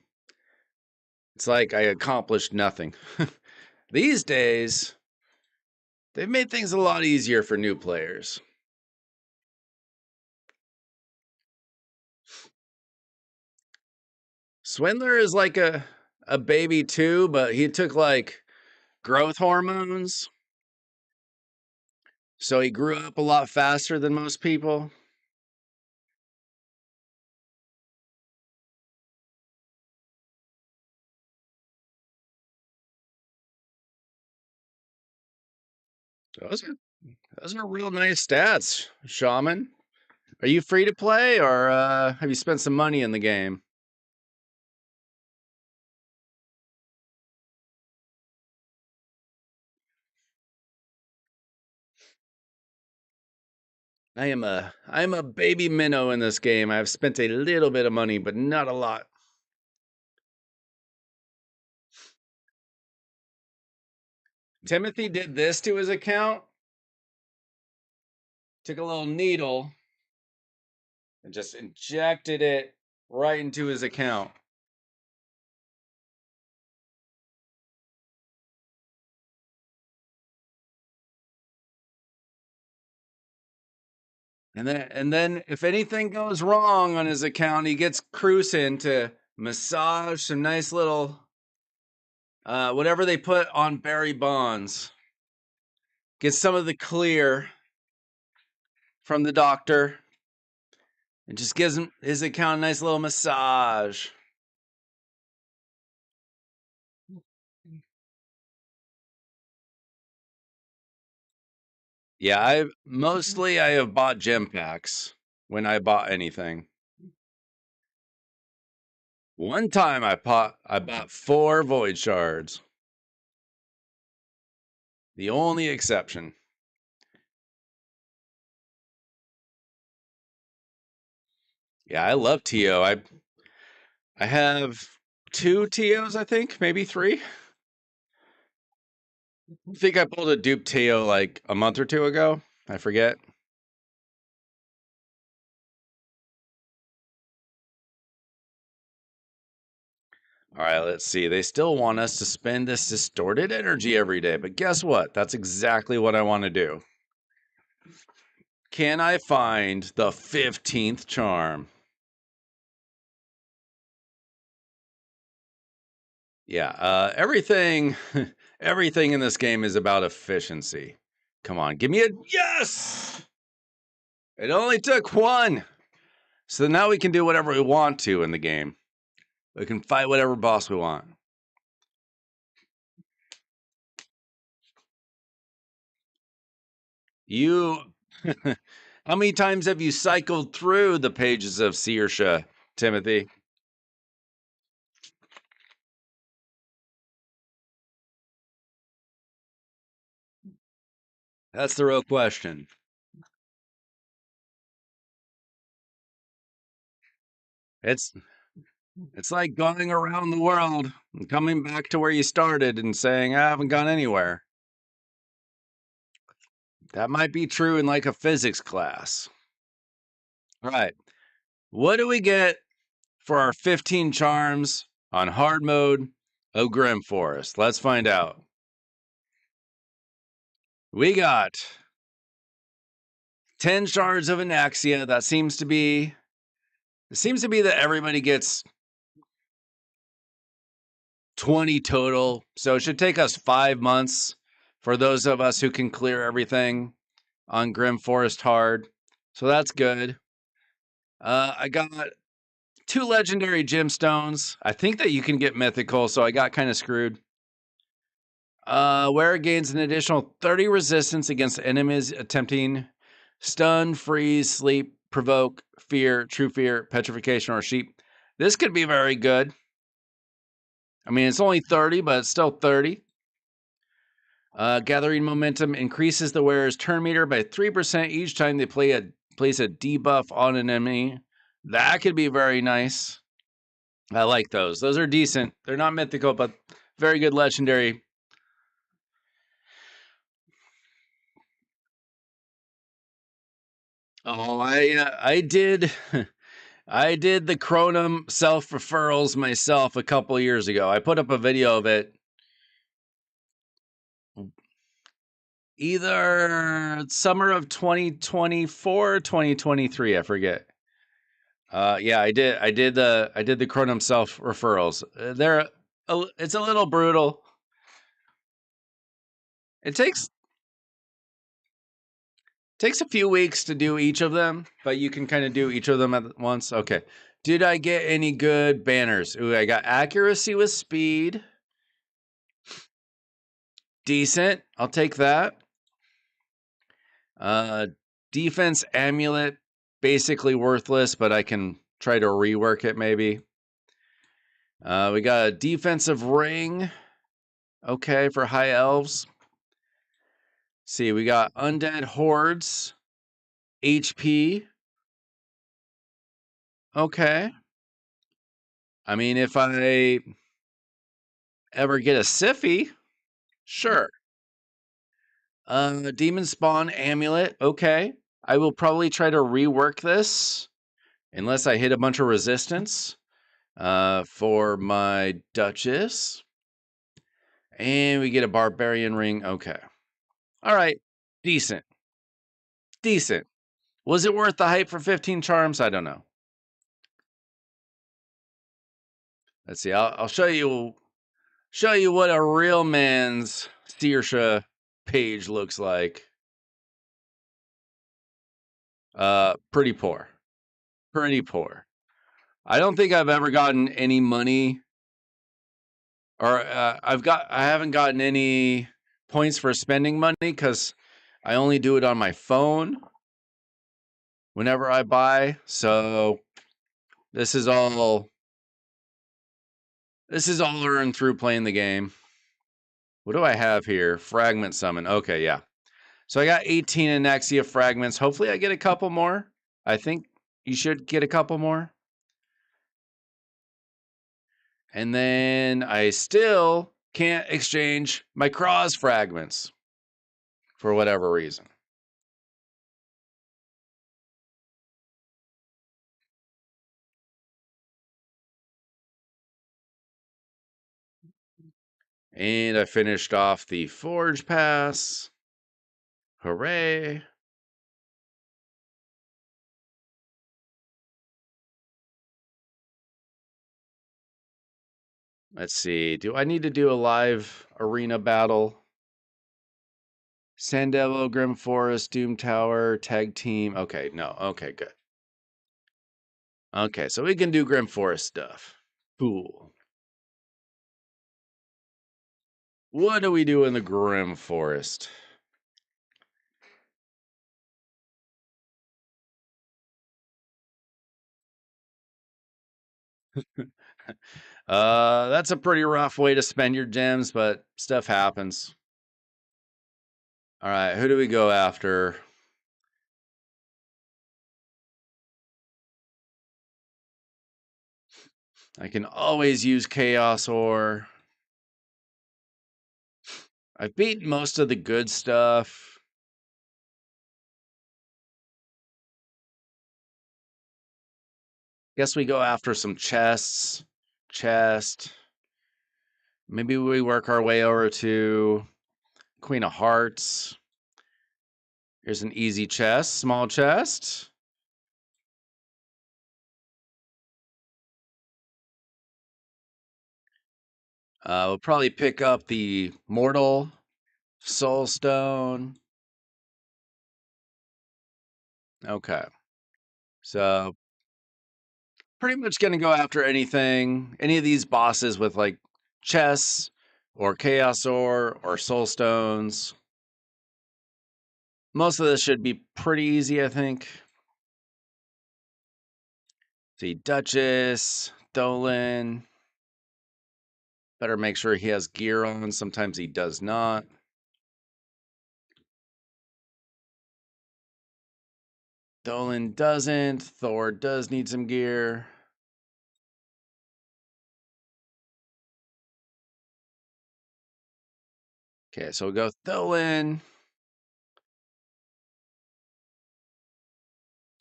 It's like I accomplished nothing. These days, they've made things a lot easier for new players. Swindler is like a baby too, but he took like growth hormones. So he grew up a lot faster than most people. Those are real nice stats, Shaman. Are you free to play, or have you spent some money in the game? I'm a baby minnow in this game. I've spent a little bit of money, but not a lot. Timothy did this to his account. Took a little needle and just injected it right into his account. And then if anything goes wrong on his account, he gets Cruisin to massage some nice little whatever they put on Barry Bonds. Get some of the clear from the doctor It just gives his account a nice little massage. Yeah, I have bought gem packs when I bought anything. One time I bought 4 void shards. The only exception. Yeah, I love TO. I have 2 TOs, I think, maybe 3. I think I pulled a dupe TO like a month or 2 ago. I forget. All right, let's see. They still want us to spend this distorted energy every day, but guess what? That's exactly what I want to do. Can I find the 15th charm? Yeah, everything everything in this game is about efficiency. Come on, give me a yes! It only took 1. So now we can do whatever we want to in the game. We can fight whatever boss we want. You How many times have you cycled through the pages of Searsha, Timothy? That's the real question. It's like going around the world and coming back to where you started and saying, I haven't gone anywhere. That might be true in like a physics class. All right. What do we get for our 15 charms on hard mode of Grim Forest? Let's find out. We got 10 shards of Anaxia. That seems to be that everybody gets 20 total. So it should take us 5 months for those of us who can clear everything on Grim Forest hard. So that's good. I got 2 legendary gemstones. I think that you can get mythical, so I got kind of screwed. Where it gains an additional 30 resistance against enemies attempting stun, freeze, sleep, provoke, fear, true fear, petrification, or sheep. This could be very good. I mean, it's only 30, but it's still 30. Gathering momentum increases the wearer's turn meter by 3% each time they place a debuff on an enemy. That could be very nice. I like those. Those are decent. They're not mythical, but very good legendary. Oh, I did I did the Chronum self referrals myself a couple years ago. I put up a video of it. Either summer of 2024 or 2023, I forget. Yeah, I did the Chronum self referrals. It's a little brutal. It takes a few weeks to do each of them, but you can kind of do each of them at once. Okay. Did I get any good banners? Ooh, I got accuracy with speed. Decent. I'll take that. Defense amulet, basically worthless, but I can try to rework it maybe. We got a defensive ring. Okay, for high elves. See, we got undead hordes. HP. Okay. I mean, if I ever get a Siffy, sure. Demon Spawn Amulet. Okay. I will probably try to rework this unless I hit a bunch of resistance for my Duchess. And we get a Barbarian Ring. Okay. All right. Decent. Decent. Was it worth the hype for 15 charms? I don't know. Let's see. I'll show you what a real man's Searsha page looks like. Pretty poor. Pretty poor. I don't think I've ever gotten any money, or I haven't gotten any points for spending money because I only do it on my phone whenever I buy. So this is all earned through playing the game. What do I have here? Fragment summon. Okay, yeah. So I got 18 Anaxia fragments. Hopefully I get a couple more. I think you should get a couple more. And then I still can't exchange my cross fragments for whatever reason. And I finished off the Forge Pass. Hooray. Let's see. Do I need to do a live arena battle? Sand Devil, Grim Forest, Doom Tower, Tag Team. Okay, no. Okay, good. Okay, so we can do Grim Forest stuff. Cool. What do we do in the Grim Forest? That's a pretty rough way to spend your gems, but stuff happens. All right, who do we go after? I can always use Chaos Ore. I've beaten most of the good stuff. Guess we go after some chests. Chest. Maybe we work our way over to Queen of Hearts. Here's an easy chest, small chest. We'll probably pick up the Mortal Soul Stone. Okay. So pretty much going to go after anything, any of these bosses with like chests or Chaos Ore or Soul Stones. Most of this should be pretty easy, I think. See, Duchess, Dolan. Better make sure he has gear on. Sometimes he does not. Dolan doesn't. Thor does need some gear. Okay, so we'll go Dolan.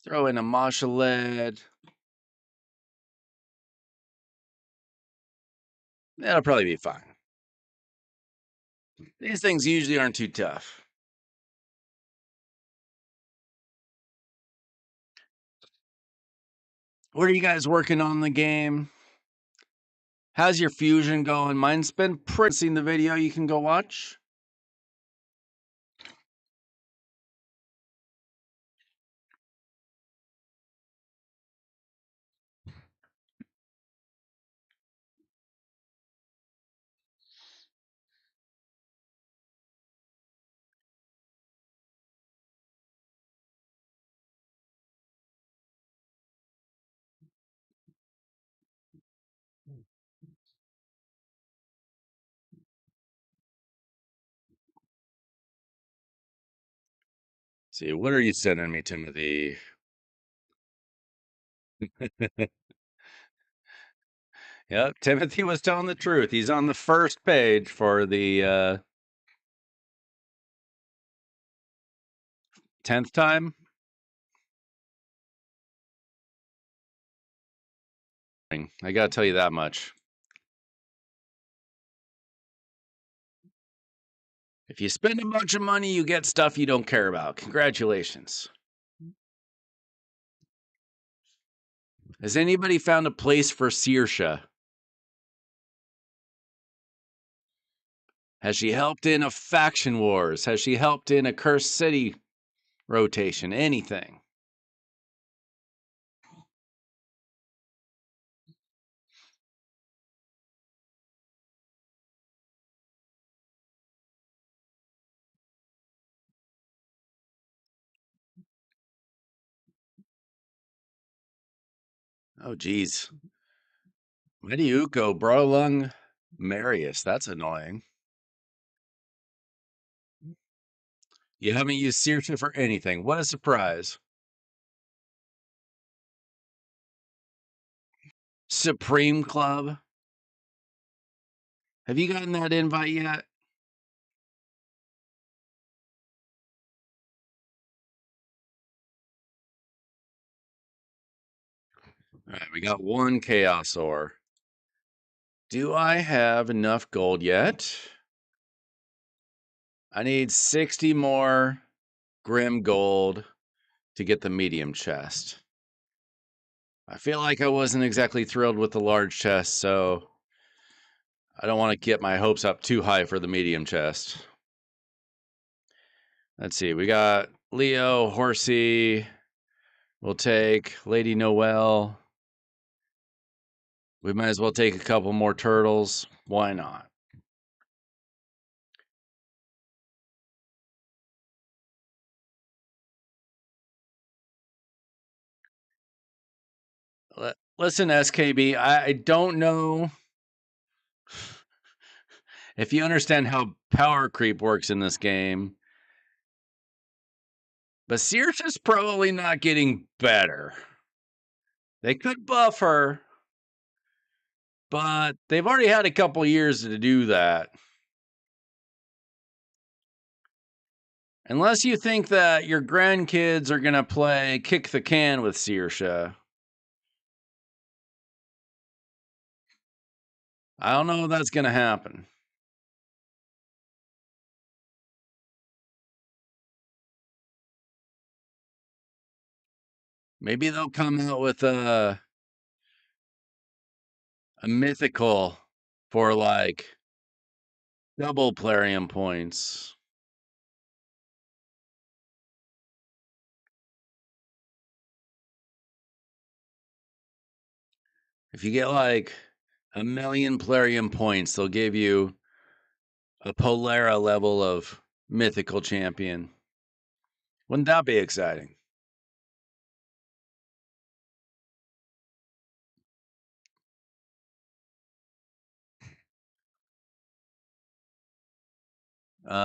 Throw in a Mashaled. That'll probably be fine. These things usually aren't too tough. What are you guys working on in the game? How's your fusion going? Mine's been pretty. Seen the video you can go watch. See, what are you sending me, Timothy? Yep, Timothy was telling the truth. He's on the first page for the 10th time. I gotta tell you that much. If you spend a bunch of money, you get stuff you don't care about. Congratulations. Has anybody found a place for Saoirse? Has she helped in a faction wars? Has she helped in a cursed city rotation? Anything? Oh, geez. Mediuco, Brolung, Marius. That's annoying. You haven't used Searsha for anything. What a surprise. Supreme Club. Have you gotten that invite yet? All right, we got one Chaos Ore. Do I have enough gold yet? I need 60 more Grim Gold to get the medium chest. I feel like I wasn't exactly thrilled with the large chest, so I don't want to get my hopes up too high for the medium chest. Let's see. We got Leo, Horsey. We'll take Lady Noel. We might as well take a couple more turtles. Why not? Listen, SKB, I don't know if you understand how power creep works in this game, but Saoirse's probably not getting better. They could buff her, but they've already had a couple years to do that. Unless you think that your grandkids are going to play kick the can with Saoirse. I don't know if that's going to happen. Maybe they'll come out with a mythical for like double Plarium points. If you get like 1,000,000 Plarium points, they'll give you a Polera level of mythical champion. Wouldn't that be exciting?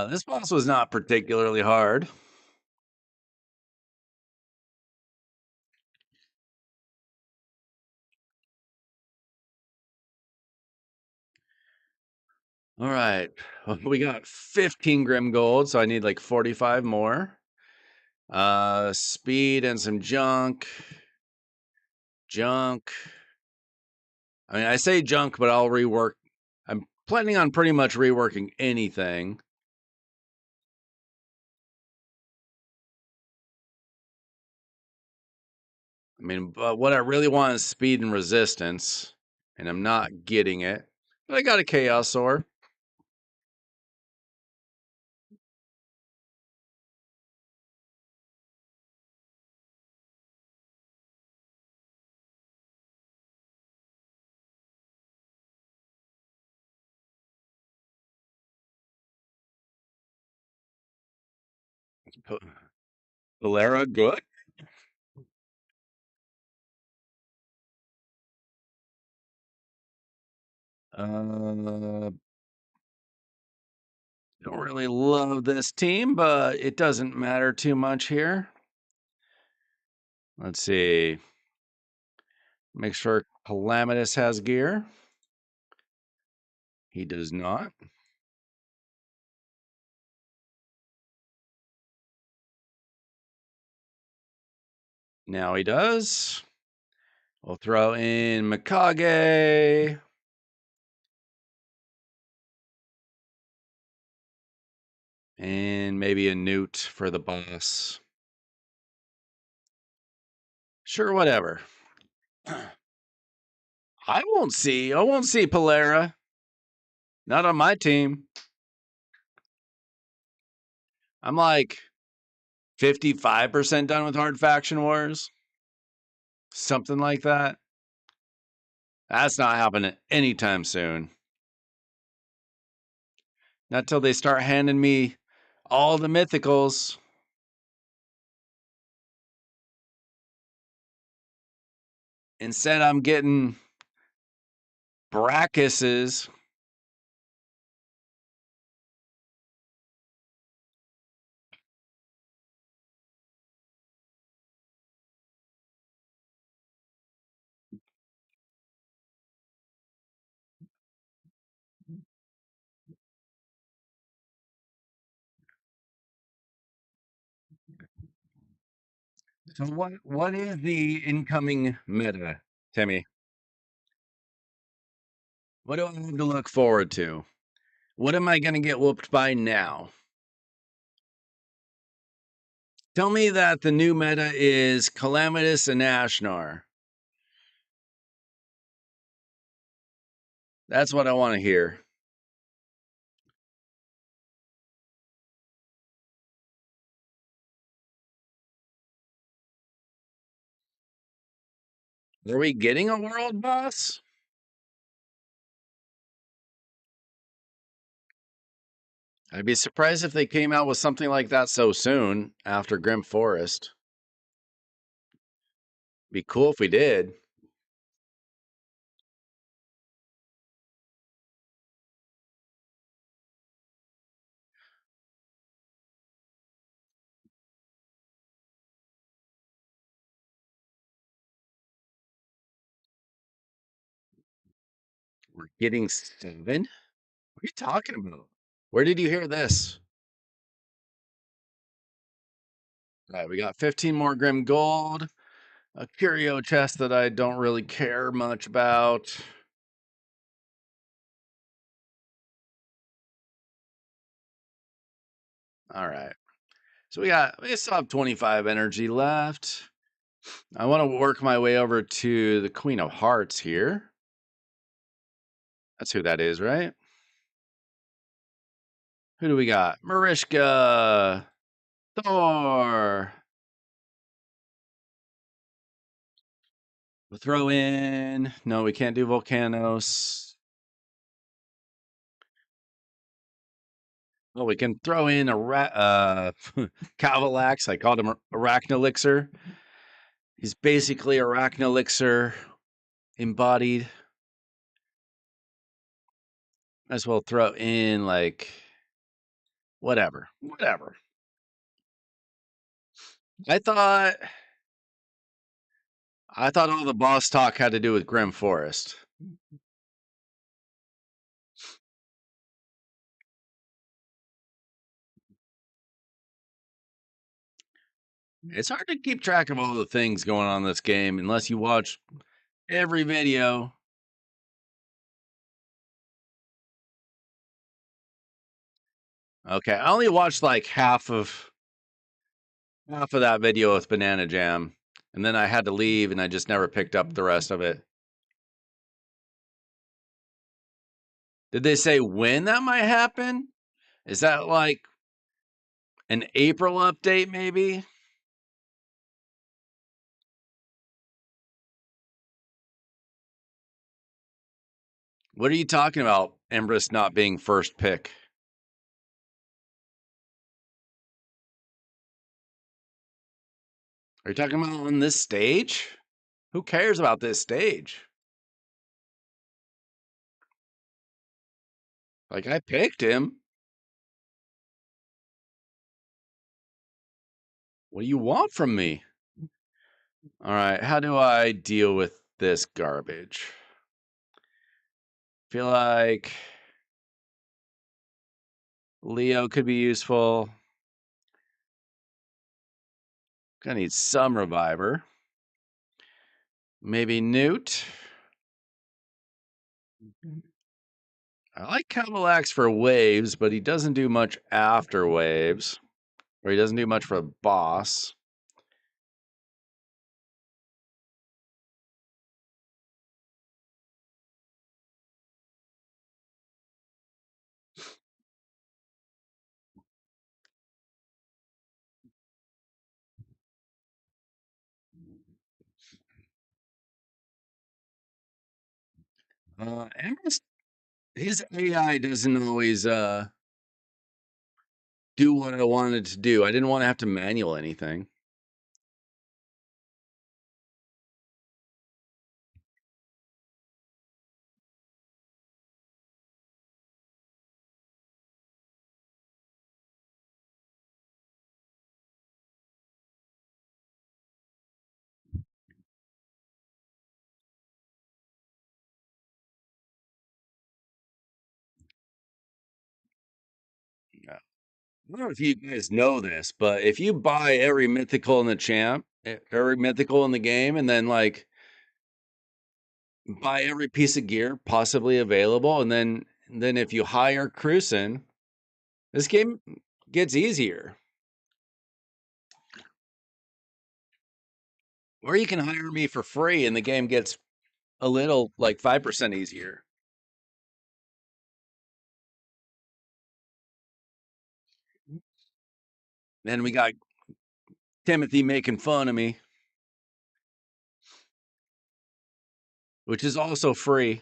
This boss was not particularly hard. All right. Well, we got 15 Grim Gold, so I need like 45 more. Speed and some junk. Junk. I mean, I say junk, but I'll rework. I'm planning on pretty much reworking anything. I mean, but what I really want is speed and resistance, and I'm not getting it. But I got a Chaos Ore. Valera, good. Don't really love this team, but it doesn't matter too much here. Let's see. Make sure Calamitous has gear. He does not. Now he does. We'll throw in Mikage. And maybe a Newt for the boss. Sure, whatever. I won't see Polera. Not on my team. I'm like 55% done with Hard Faction Wars. Something like that. That's not happening anytime soon. Not till they start handing me all the mythicals. Instead, I'm getting Brackuses. So what is the incoming meta, Timmy? What do I have to look forward to? What am I going to get whooped by now? Tell me that the new meta is Calamitous and Ashnar. That's what I want to hear. Are we getting a world boss? I'd be surprised if they came out with something like that so soon after Grim Forest. Be cool if we did. We're getting 7? What are you talking about? Where did you hear this? All right, we got 15 more Grim Gold, a curio chest that I don't really care much about. All right. So we still have 25 energy left. I want to work my way over to the Queen of Hearts here. That's who that is, right? Who do we got? Marishka, Thor. We'll throw in. No, we can't do Volcanos. Well, we can throw in a Cavalax. I called him Arachnelixir. He's basically Arachnelixir embodied. Might as well throw in like whatever. I thought all the boss talk had to do with Grim Forest. It's hard to keep track of all the things going on in this game unless you watch every video. Okay, I only watched like half of that video with Banana Jam, and then I had to leave and I just never picked up the rest of it. Did they say when that might happen? Is that like an April update maybe? What are you talking about, Empress not being first pick? Are you talking about on this stage? Who cares about this stage? Like, I picked him. What do you want from me? All right, how do I deal with this garbage? Feel like Leo could be useful. Gonna need some reviver. Maybe Newt. I like Cavalax for waves, but he doesn't do much after waves. Or he doesn't do much for a boss. Empress, his AI doesn't always do what I wanted to do. I didn't want to have to manual anything. I don't know if you guys know this, but if you buy every mythical in the every mythical in the game, and then like buy every piece of gear possibly available, and then if you hire Cruisin', this game gets easier. Or you can hire me for free, and the game gets a little like 5% easier. Then we got Timothy making fun of me, which is also free.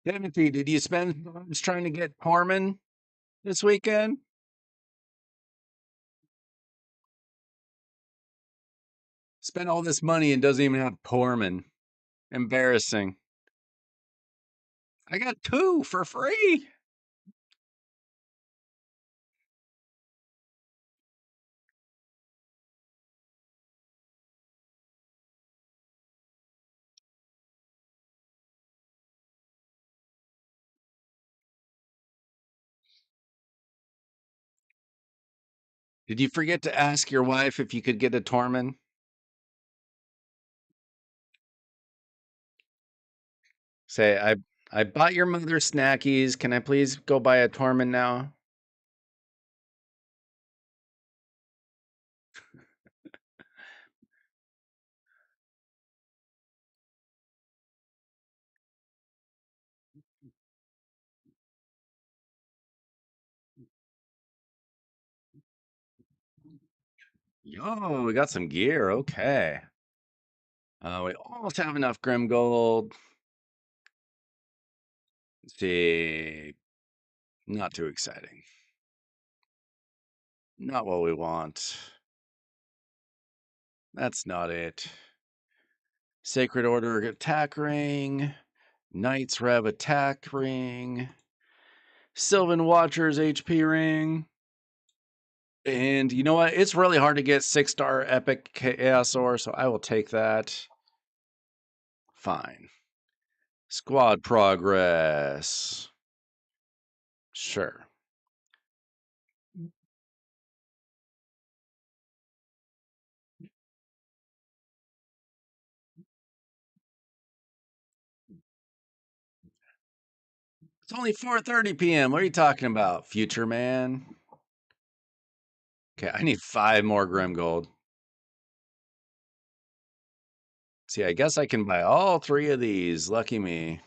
Timothy, did you spend times trying to get Tormund this weekend? Spent all this money and doesn't even have Tormund. Embarrassing. I got 2 for free. Did you forget to ask your wife if you could get a Tormund? Say, I bought your mother snackies. Can I please go buy a Tormund now? Yo, we got some gear. Okay. We almost have enough Grim Gold. Let's see. Not too exciting. Not what we want. That's not it. Sacred Order attack ring. Knights Rev attack ring. Sylvan Watchers HP ring. And you know what? It's really hard to get 6-star epic chaos ore, so I will take that. Fine. Squad progress. Sure. It's only 4:30 p.m. What are you talking about, future man? Okay, I need 5 more Grim Gold. See, I guess I can buy all 3 of these. Lucky me.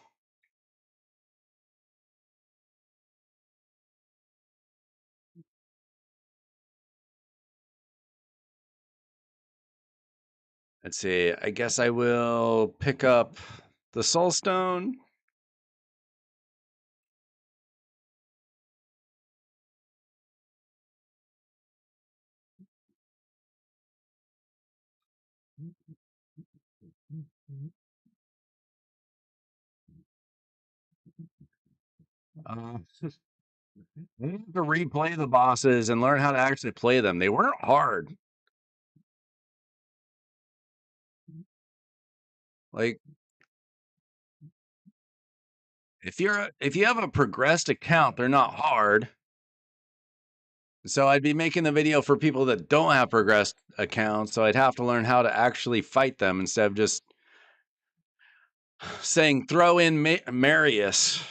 Let's see. I guess I will pick up the Soul Stone. Uh, I need to replay the bosses and learn how to actually play them. They weren't hard. Like if you have a progressed account, they're not hard. So I'd be making the video for people that don't have progressed accounts, so I'd have to learn how to actually fight them instead of just saying throw in Marius.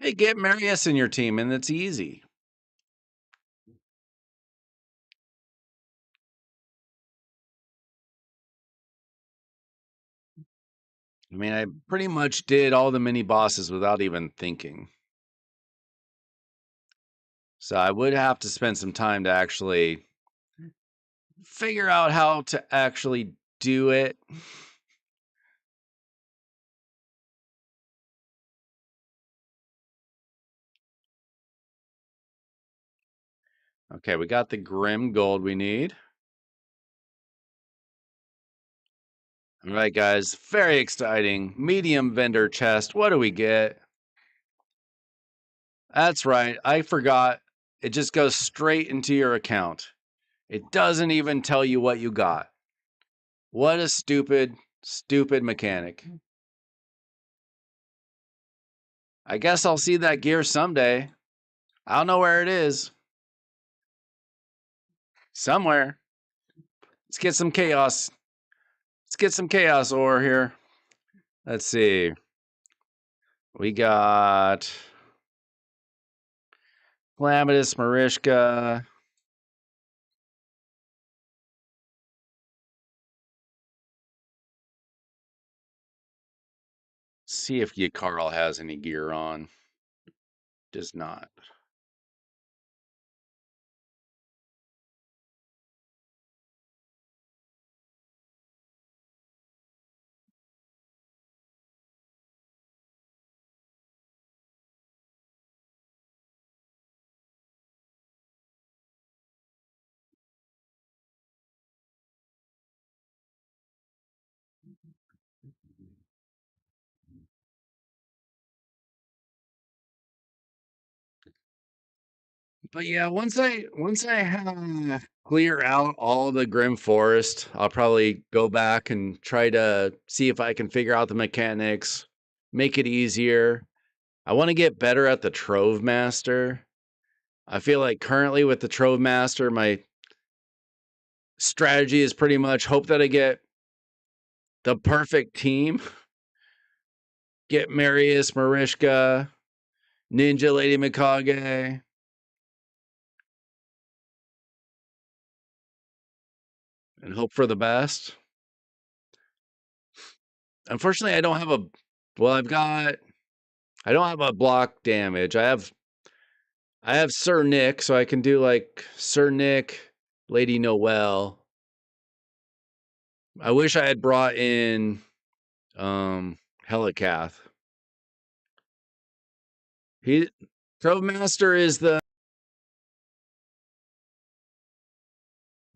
Hey, get Marius in your team, and it's easy. I mean, I pretty much did all the mini bosses without even thinking. So I would have to spend some time to actually figure out how to actually do it. Okay, we got the Grim Gold we need. All right, guys. Very exciting. Medium vendor chest. What do we get? That's right. I forgot. It just goes straight into your account. It doesn't even tell you what you got. What a stupid, stupid mechanic. I guess I'll see that gear someday. I don't know where it is. Somewhere. Let's get some chaos. Let's get some chaos ore here. Let's see. We got Calamitous Marishka. See if Carl has any gear on. Does not. But yeah, once I have clear out all the Grim Forest, I'll probably go back and try to see if I can figure out the mechanics, make it easier. I want to get better at the Trove Master. I feel like currently with the Trove Master, my strategy is pretty much hope that I get the perfect team. Get Marius, Marishka, Ninja Lady Mikage. And hope for the best. Unfortunately, I don't have a. Well, I don't have a block damage. I have Sir Nick, so I can do like Sir Nick, Lady Noelle. I wish I had brought in Helicath. He Trove Master is the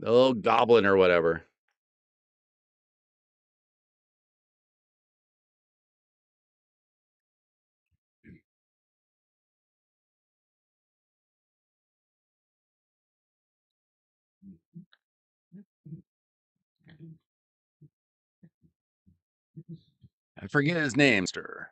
little goblin or whatever. I forget his name, sir.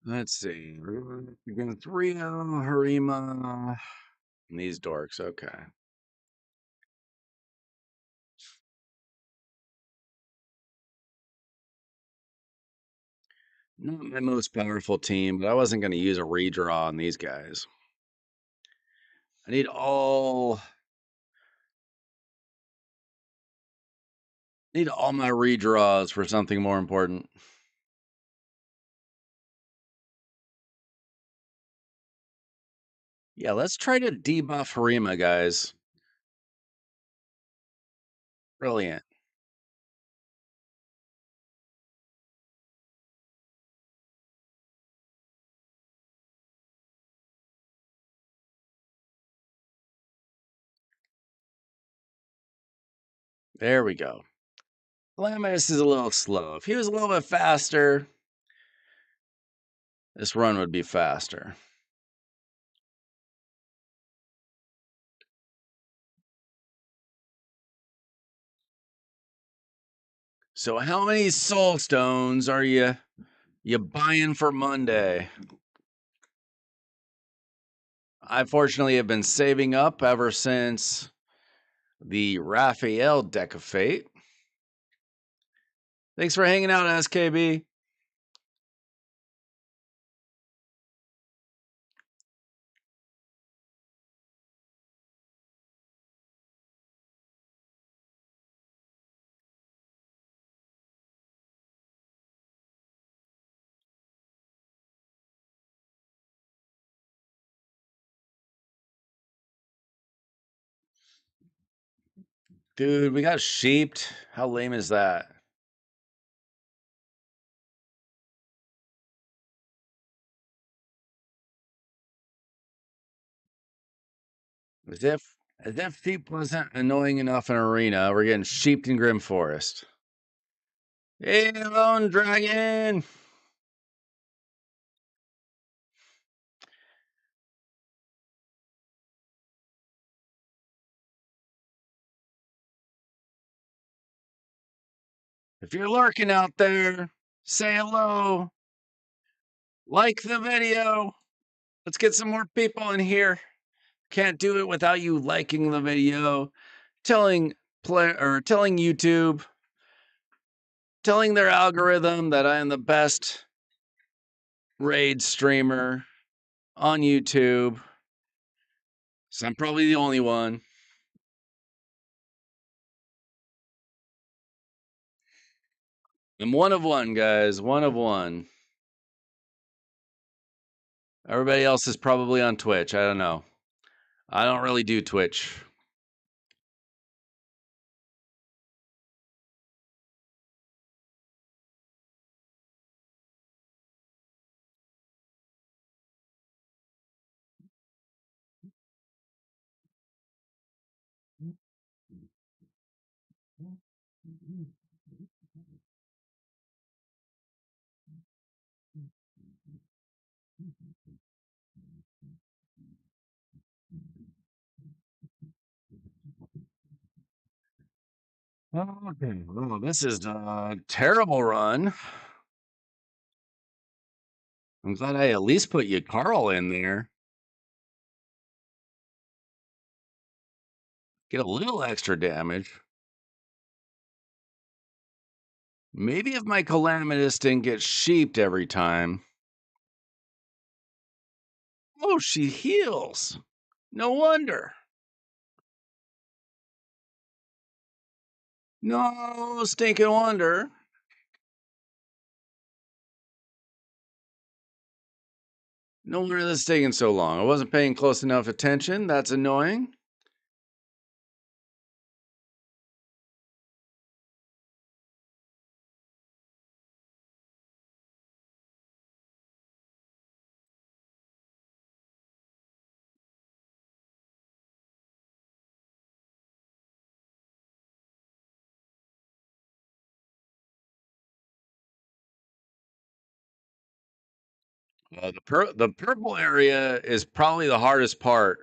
Let's see. Against Rio, Harima, and these dorks. Okay. Not my most powerful team, but I wasn't going to use a redraw on these guys. I need all my redraws for something more important. Yeah, let's try to debuff Harima, guys. Brilliant. There we go. Glamis is a little slow. If he was a little bit faster, this run would be faster. So how many soul stones are you buying for Monday? I fortunately have been saving up ever since the Raphael Deck of Fate. Thanks for hanging out, SKB. Dude, we got sheeped. How lame is that? As if sheep wasn't annoying enough in arena, we're getting sheeped in Grim Forest. Hey, lone dragon! If you're lurking out there, say hello. Like the video. Let's get some more people in here. Can't do it without you liking the video, telling telling YouTube, telling their algorithm that I am the best raid streamer on YouTube. So I'm probably the only one. I'm one of one, guys. One of one. Everybody else is probably on Twitch. I don't know. I don't really do Twitch. Okay. Well, this is a terrible run. I'm glad I at least put you Carl in there. Get a little extra damage. Maybe if my Calamitous didn't get sheeped every time. Oh, she heals. No wonder. No stinking wonder. No wonder this is taking so long. I wasn't paying close enough attention. That's annoying. The purple area is probably the hardest part.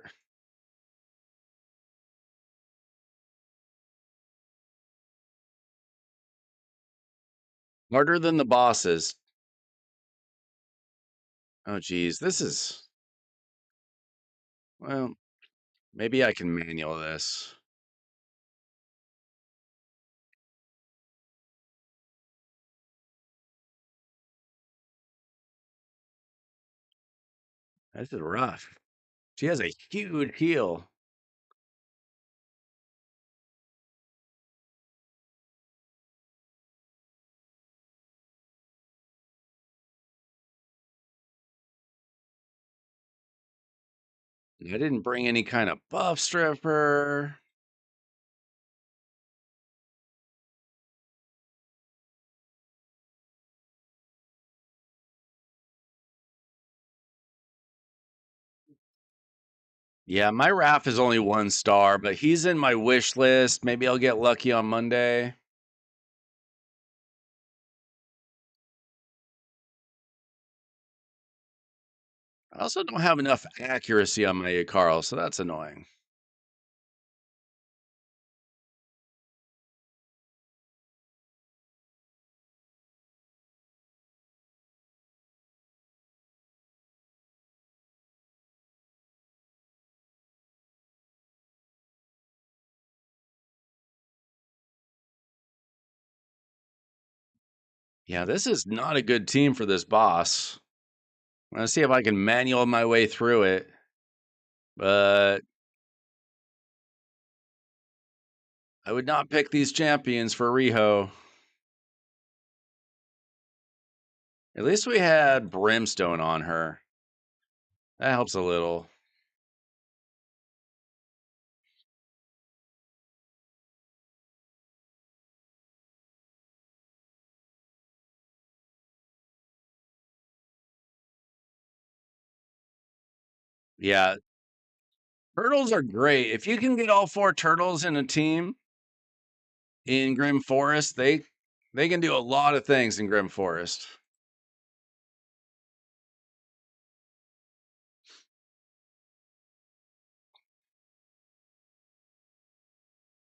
Harder than the bosses. Oh, geez. This is... Well, maybe I can manual this. This is rough. She has a huge heal. I didn't bring any kind of buff stripper. Yeah, my Raph is only 1 star, but he's in my wish list. Maybe I'll get lucky on Monday. I also don't have enough accuracy on my Carl, so that's annoying. Yeah, this is not a good team for this boss. I'm gonna see if I can manual my way through it. But I would not pick these champions for Riho. At least we had Brimstone on her. That helps a little. Yeah, turtles are great. If you can get all 4 turtles in a team in Grim Forest, they can do a lot of things in Grim Forest.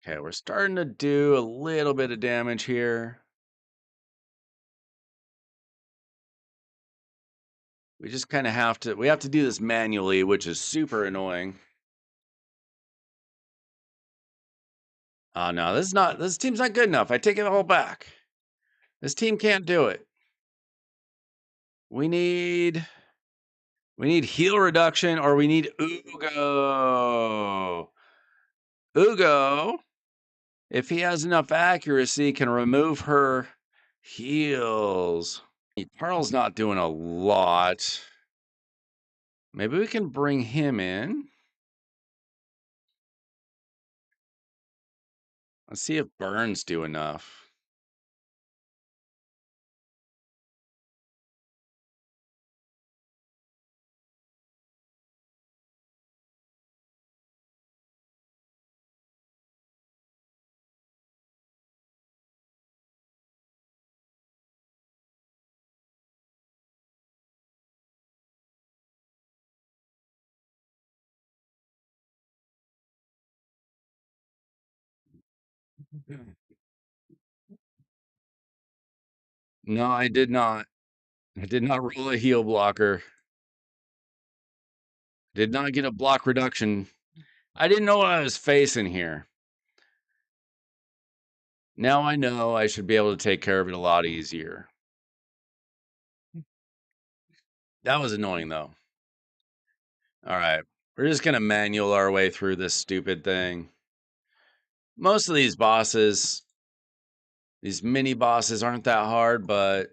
Okay, we're starting to do a little bit of damage here. We just kind of have to do this manually, which is super annoying. Oh no, this team's not good enough. I take it all back. This team can't do it. We need heal reduction or we need Ugo. Ugo, if he has enough accuracy, can remove her heals. Pearl's not doing a lot. Maybe we can bring him in. Let's see if Burns do enough. No, I did not. I did not roll a heal blocker. Did not get a block reduction. I didn't know what I was facing here. Now I know I should be able to take care of it a lot easier. That was annoying though. All right. We're just going to manual our way through this stupid thing. Most of these bosses, these mini bosses aren't that hard, but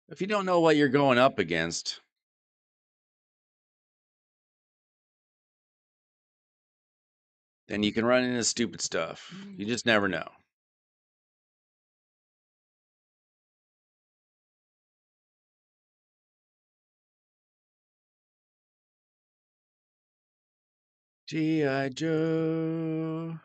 if you don't know what you're going up against, then you can run into stupid stuff. You just never know. G.I. Joe.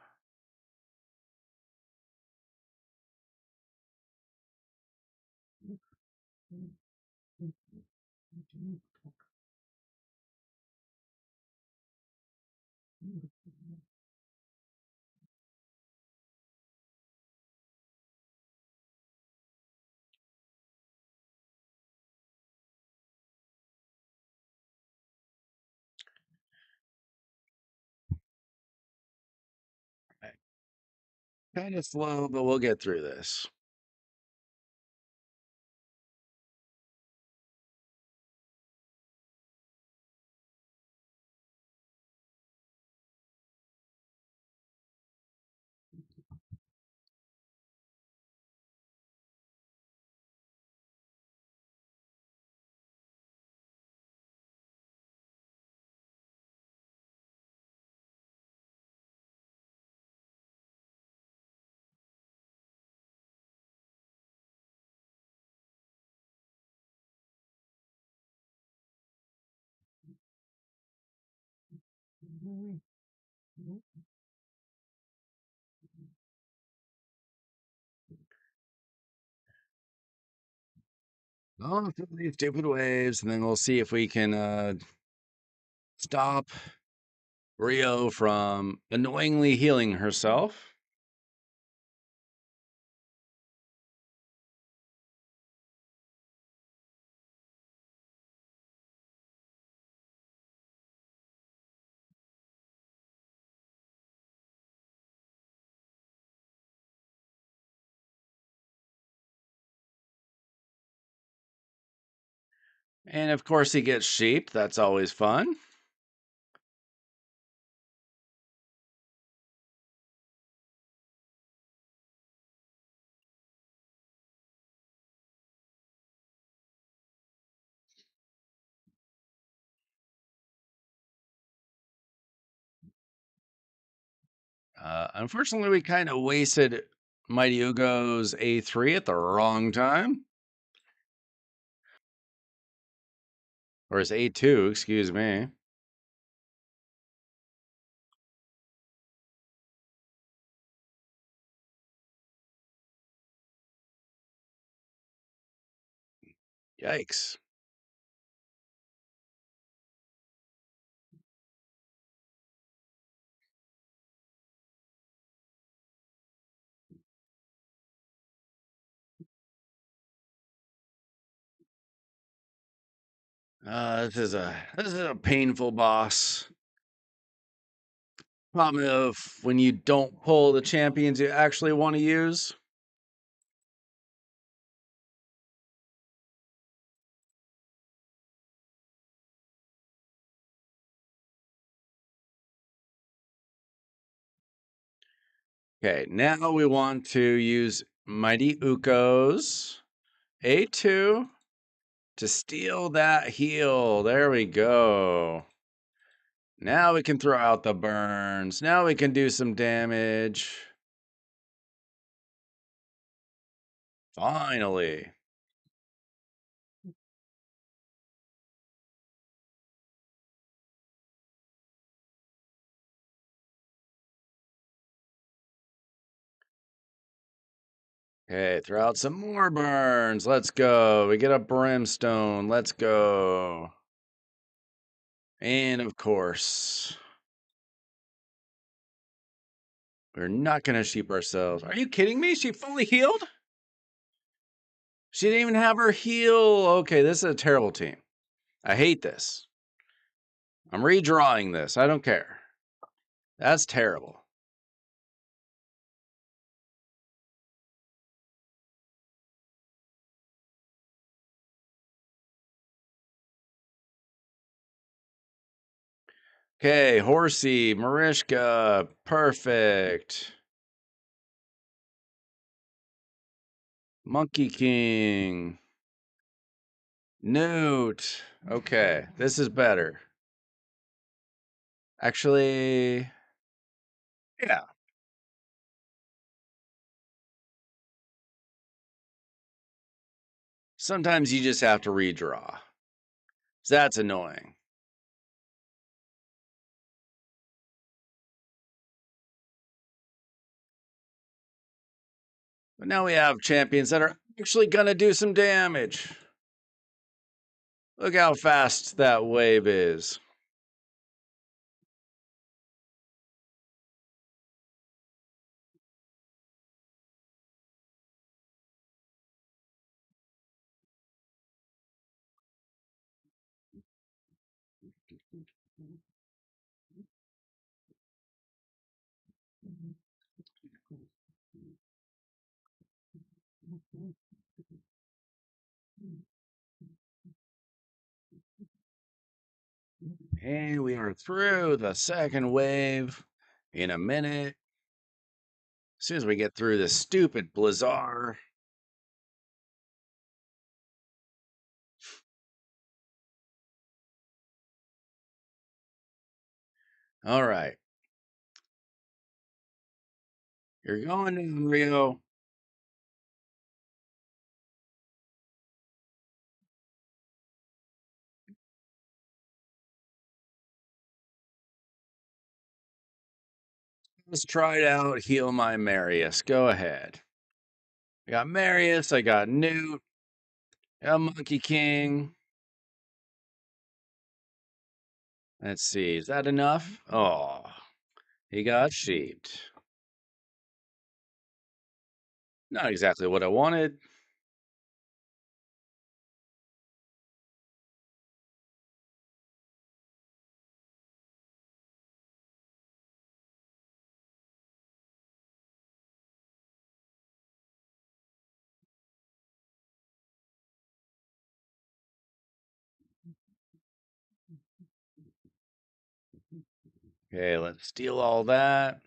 Kind of slow, but we'll get through this. Oh, through these stupid waves, and then we'll see if we can stop Rio from annoyingly healing herself. And of course, he gets sheep. That's always fun. Unfortunately, we kind of wasted Mighty Ugo's A3 at the wrong time. Or his A2, excuse me. Yikes. This is a painful boss. Problem of when you don't pull the champions you actually want to use. Okay, now we want to use Mighty Uko's A2 to steal that heal. There we go. Now we can throw out the burns. Now we can do some damage. Finally. Okay, throw out some more burns. Let's go. We get a brimstone. Let's go. And of course, we're not going to sheep ourselves. Are you kidding me? She fully healed? She didn't even have her heal. Okay, this is a terrible team. I hate this. I'm redrawing this. I don't care. That's terrible. Okay, Horsey, Marishka, perfect. Monkey King. Newt. Okay, this is better. Actually, yeah. Sometimes you just have to redraw. That's annoying. But now we have champions that are actually going to do some damage. Look how fast that wave is. And we are through the second wave in a minute. As soon as we get through this stupid blizzard. All right. You're going to Rio. Let's try it out. Heal my Marius. Go ahead. I got Marius. I got Newt. I got Monkey King. Let's see. Is that enough? Oh, he got sheeped. Not exactly what I wanted. Okay, let's steal all that.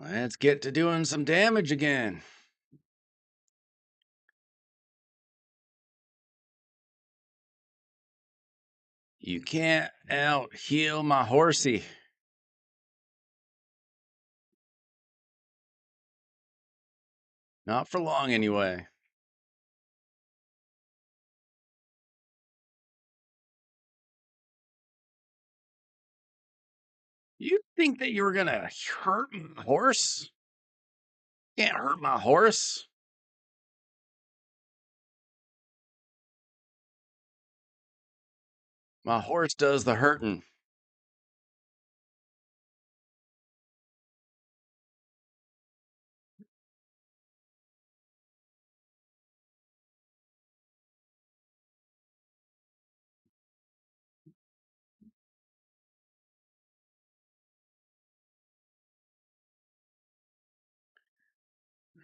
Let's get to doing some damage again. You can't out heal my horsey. Not for long, anyway. You think that you were gonna hurt my horse? Can't hurt my horse. My horse does the hurting.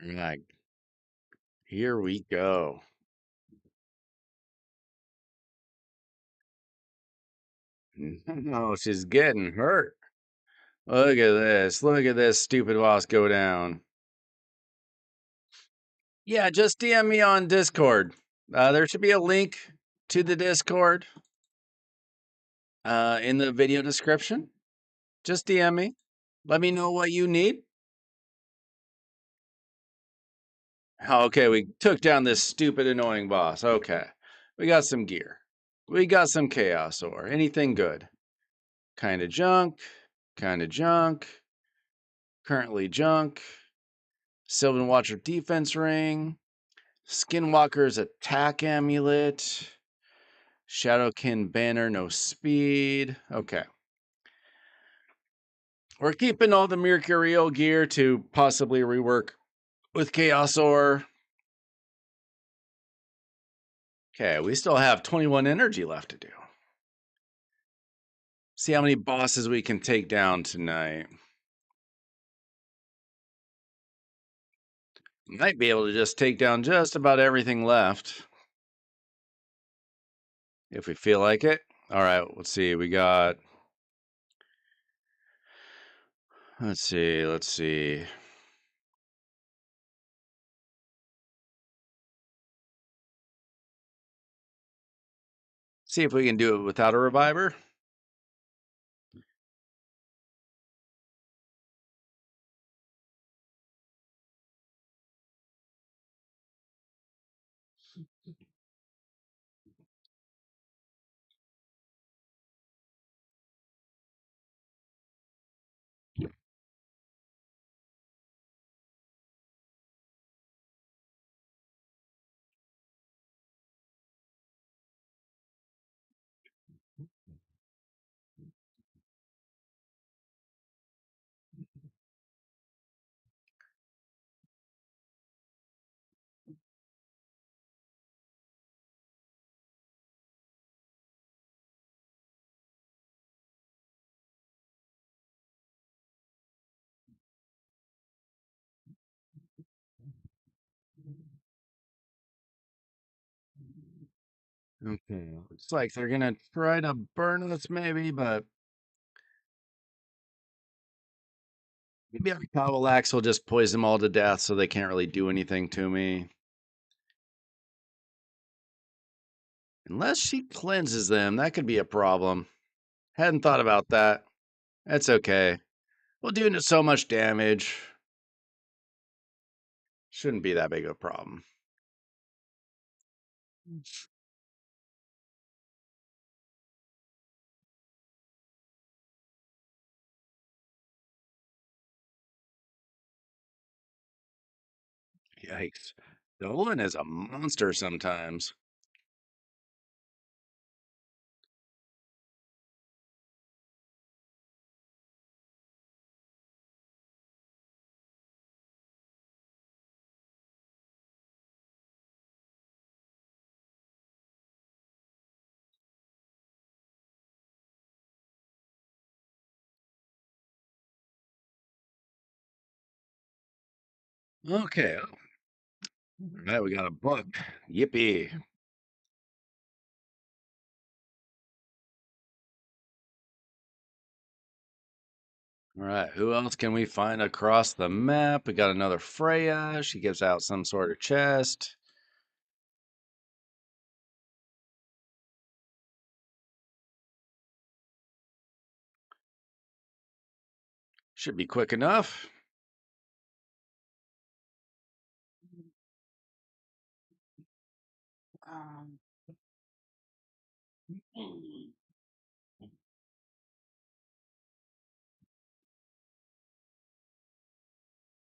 Like, here we go. No, she's getting hurt. Look at this. Look at this stupid boss go down. Yeah, just DM me on Discord. There should be a link to the Discord in the video description. Just DM me. Let me know what you need. Okay, we took down this stupid, annoying boss. Okay. We got some gear. We got some chaos ore. Anything good? Kind of junk. Kind of junk. Currently junk. Sylvan Watcher defense ring. Skinwalker's attack amulet. Shadowkin banner, no speed. Okay. We're keeping all the Mercurial gear to possibly rework with Chaos Ore. Okay, we still have 21 energy left to do. See how many bosses we can take down tonight. Might be able to just take down just about everything left. If we feel like it. All right, let's see. We got... Let's see. See if we can do it without a reviver. Okay, looks like they're gonna try to burn us maybe, but maybe our Cowell Axe will just poison them all to death so they can't really do anything to me. Unless she cleanses them, that could be a problem. Hadn't thought about that. That's okay. We'll do so much damage. Shouldn't be that big of a problem. Yikes. Dolan is a monster sometimes. Okay. All right, we got a book. Yippee. All right, who else can we find across the map? We got another Freya. She gives out some sort of chest. Should be quick enough.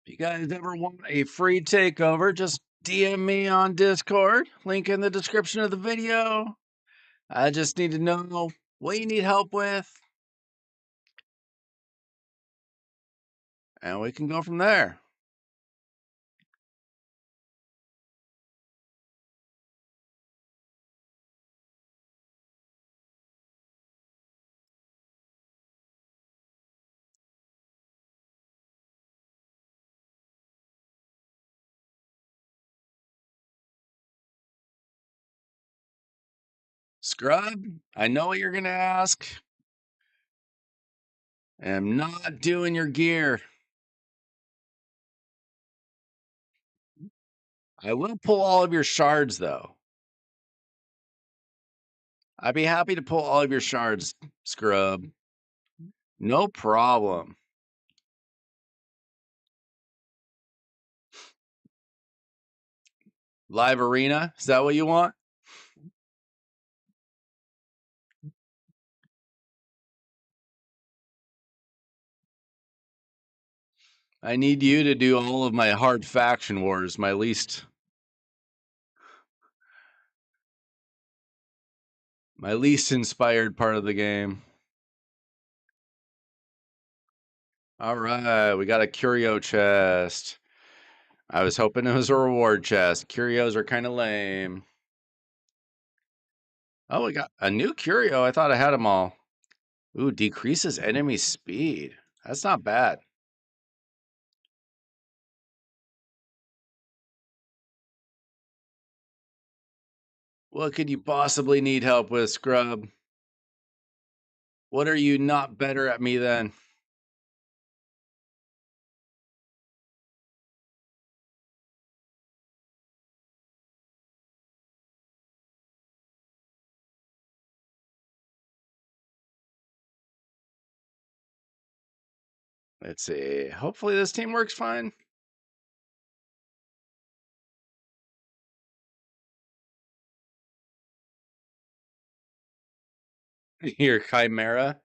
If you guys ever want a free takeover, just DM me on Discord. Link in the description of the video. I just need to know what you need help with, and we can go from there. Scrub, I know what you're going to ask. I'm not doing your gear. I will pull all of your shards, though. I'd be happy to pull all of your shards, Scrub. No problem. Live arena, is that what you want? I need you to do all of my hard faction wars, my least inspired part of the game. All right, we got a curio chest. I was hoping it was a reward chest. Curios are kind of lame. Oh, we got a new curio. I thought I had them all. Ooh, decreases enemy speed. That's not bad. What could you possibly need help with, Scrub? What are you not better at me than? Let's see. Hopefully this team works fine. Your Chimera.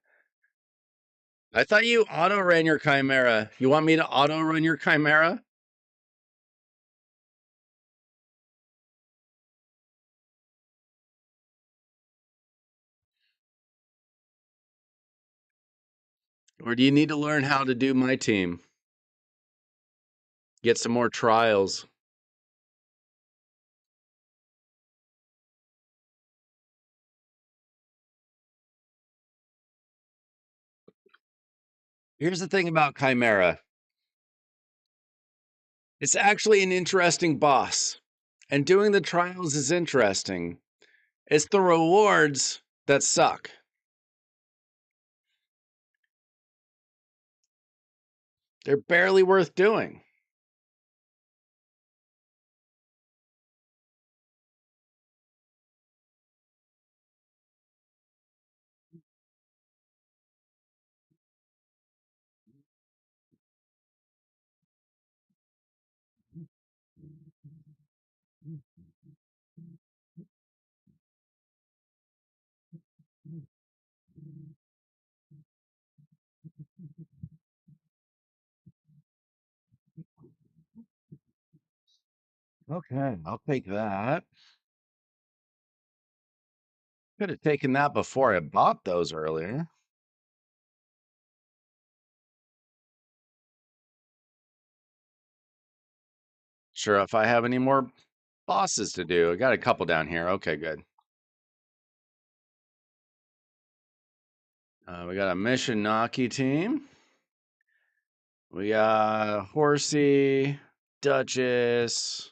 I thought you auto ran your Chimera. You want me to auto run your Chimera? Or do you need to learn how to do my team? Get some more trials. Here's the thing about Chimera. It's actually an interesting boss. And doing the trials is interesting. It's the rewards that suck. They're barely worth doing. Okay, I'll take that. Could have taken that before I bought those earlier. Sure, if I have any more bosses to do. I got a couple down here. Okay, good. We got a Mishinaki team. We got Horsey, Duchess.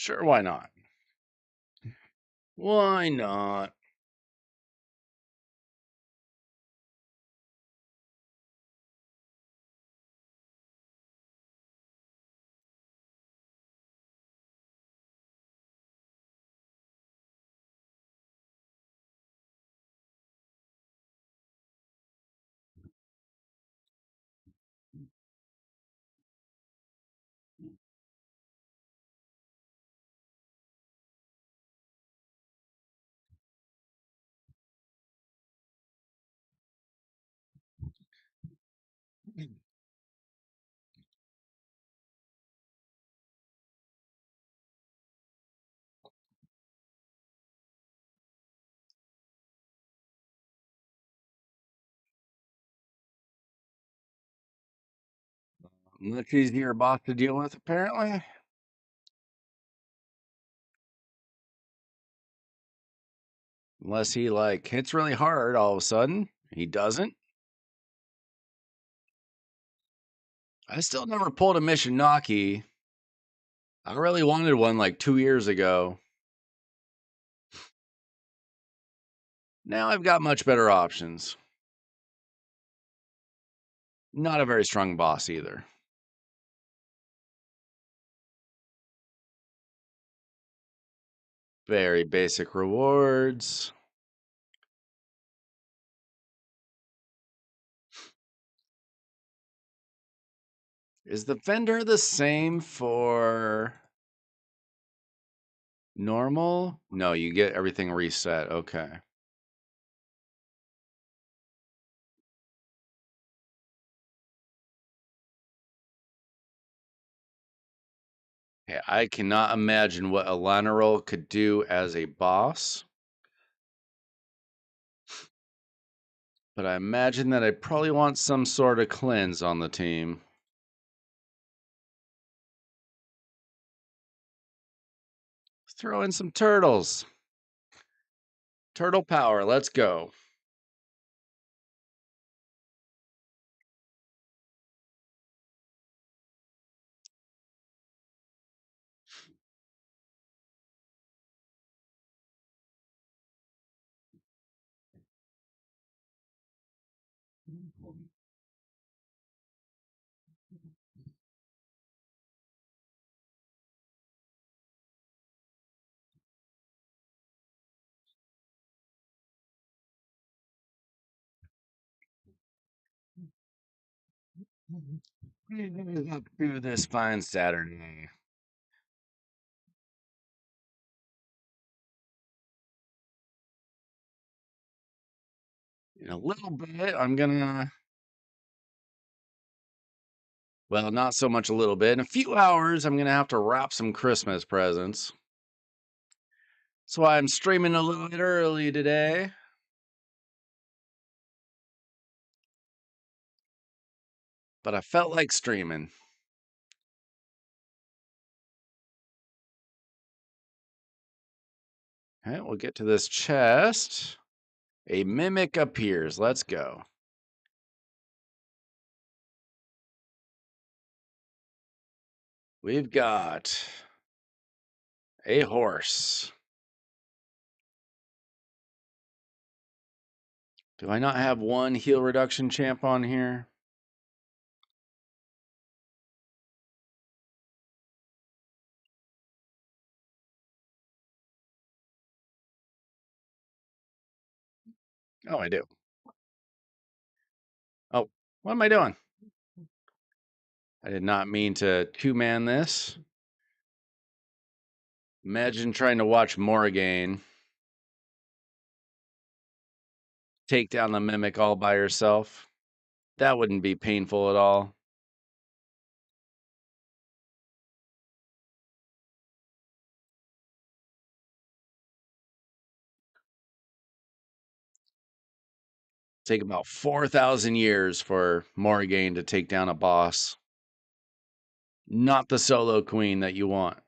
Sure, why not? Why not? Much easier boss to deal with, apparently. Unless he, like, hits really hard all of a sudden. He doesn't. I still never pulled a Mishinaki. I really wanted one like 2 years ago. Now I've got much better options. Not a very strong boss either. Very basic rewards. Is the vendor the same for normal? No, you get everything reset. Okay. Okay, I cannot imagine what a Lanaroll could do as a boss. But I imagine that I probably want some sort of cleanse on the team. Let's throw in some turtles. Turtle power, let's go. Up to this fine Saturday. In a little bit, I'm gonna, well, not so much a little bit. In a few hours, I'm gonna have to wrap some Christmas presents. That's why I'm streaming a little bit early today. But I felt like streaming. Okay, we'll get to this chest. A mimic appears. Let's go. We've got a horse. Do I not have one heal reduction champ on here? Oh, I do. Oh, what am I doing? I did not mean to two-man this. Imagine trying to watch Morrigan take down the mimic all by herself. That wouldn't be painful at all. Take about 4,000 years for Morrigan to take down a boss. Not the solo queen that you want.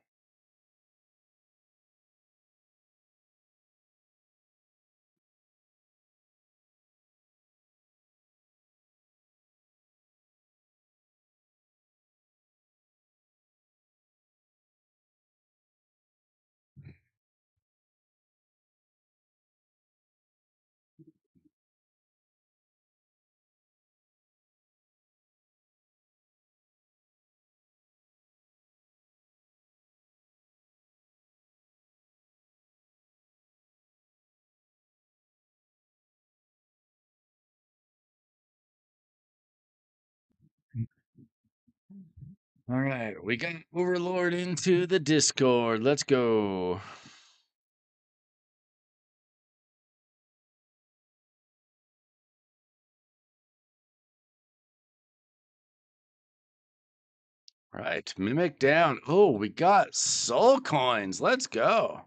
All right, we got Overlord into the Discord. Let's go. All right, Mimic down. Oh, we got soul coins. Let's go.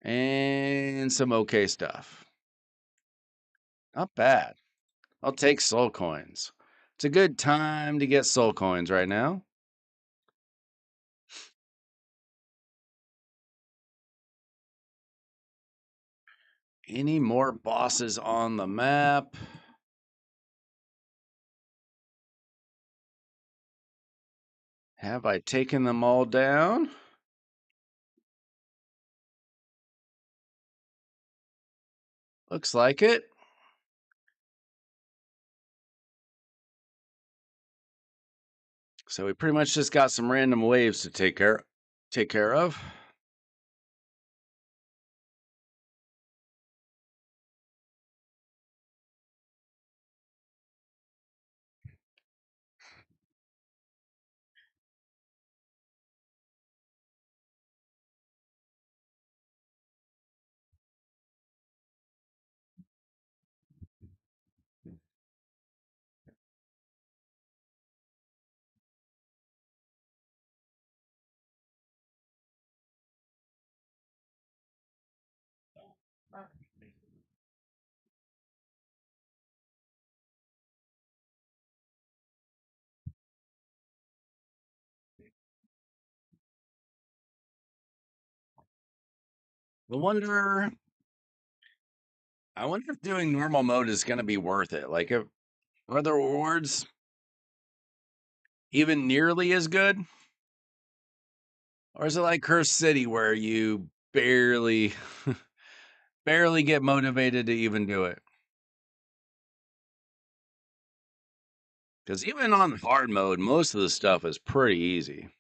And some okay stuff. Not bad. I'll take soul coins. It's a good time to get soul coins right now. Any more bosses on the map? Have I taken them all down? Looks like it. So we pretty much just got some random waves to take care of. I wonder if doing normal mode is going to be worth it. Like, are the rewards even nearly as good? Or is it like Cursed City where you barely get motivated to even do it? Because even on hard mode, most of the stuff is pretty easy.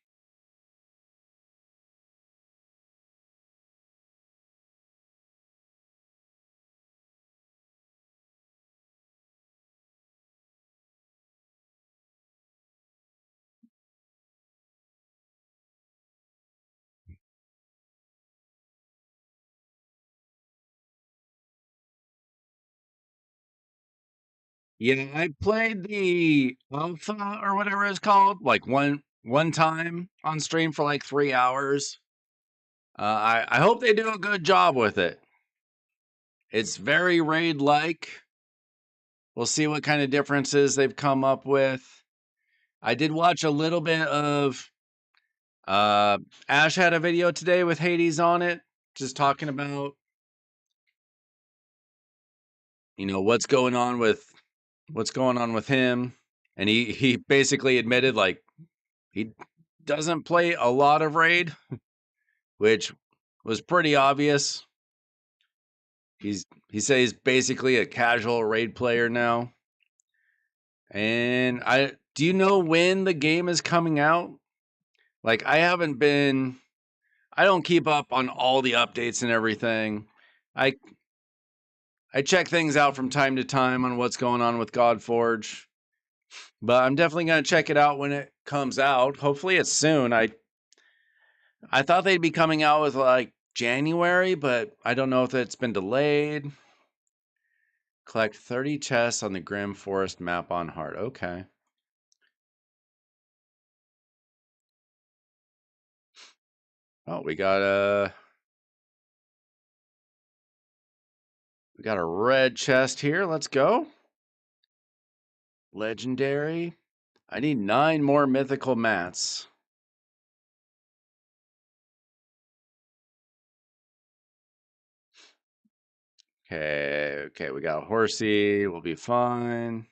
Yeah, I played the alpha or whatever it's called, like one time on stream for like 3 hours. I hope they do a good job with it. It's very raid like. We'll see what kind of differences they've come up with. I did watch a little bit of Ash had a video today with Hades on it, just talking about what's going on with him, and he basically admitted like he doesn't play a lot of raid, which was pretty obvious. He says he's basically a casual raid player now. And do you know when the game is coming out? Like I don't keep up on all the updates and everything. I I check things out from time to time on what's going on with Godforge, but I'm definitely going to check it out when it comes out. Hopefully it's soon. I thought they'd be coming out with like January, but I don't know if it's been delayed. Collect 30 chests on the Grim Forest map on hard. Okay. Oh, we got a red chest here. Let's go. Legendary. I need 9 more mythical mats. Okay, we got Horsey. We'll be fine.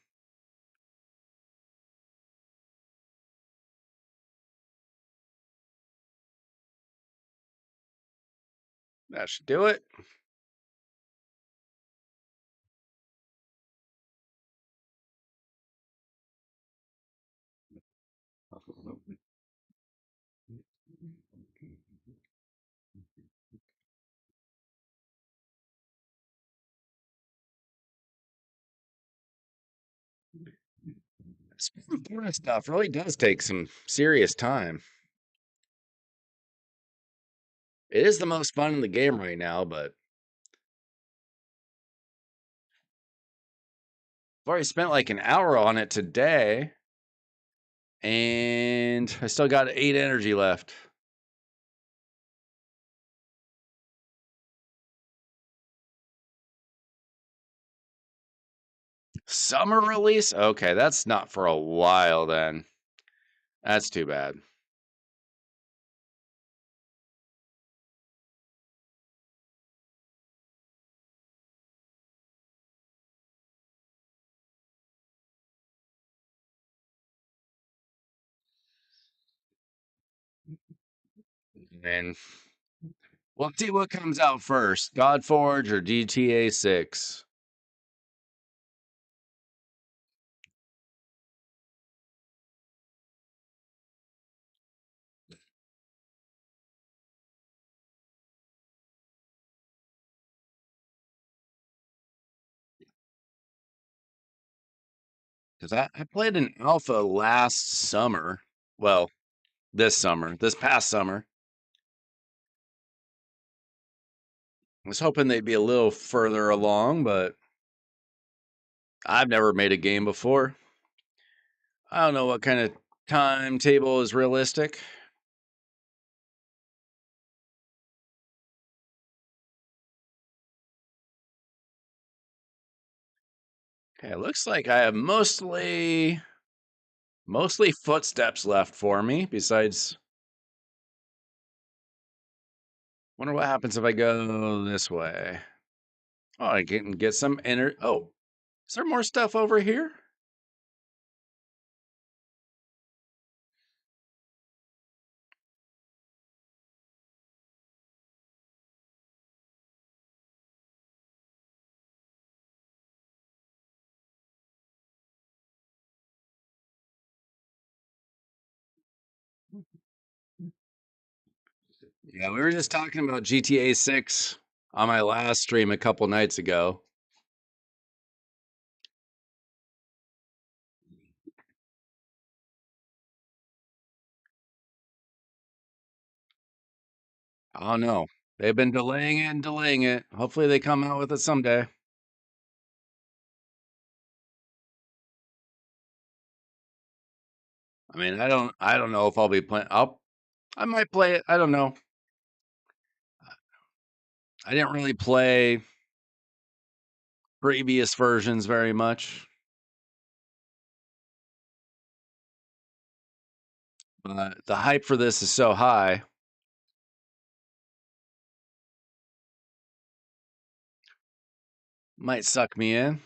That should do it. This Forest stuff really does take some serious time. It is the most fun in the game right now, but I've already spent like an hour on it today, and I still got 8 energy left. Summer release? Okay, that's not for a while then. That's too bad. And we'll see what comes out first, Godforge or GTA 6. Because I played an alpha last summer. Well, this past summer. I was hoping they'd be a little further along, but I've never made a game before. I don't know what kind of timetable is realistic. Okay, it looks like I have mostly footsteps left for me. Besides, wonder what happens if I go this way. Oh, I can get some inner. Oh, is there more stuff over here? Yeah, we were just talking about GTA 6 on my last stream a couple nights ago. Oh no, they've been delaying it and delaying it. Hopefully, they come out with it someday. I mean, I don't know if I'll be playing. I might play it. I don't know. I didn't really play previous versions very much, but the hype for this is so high. Might suck me in.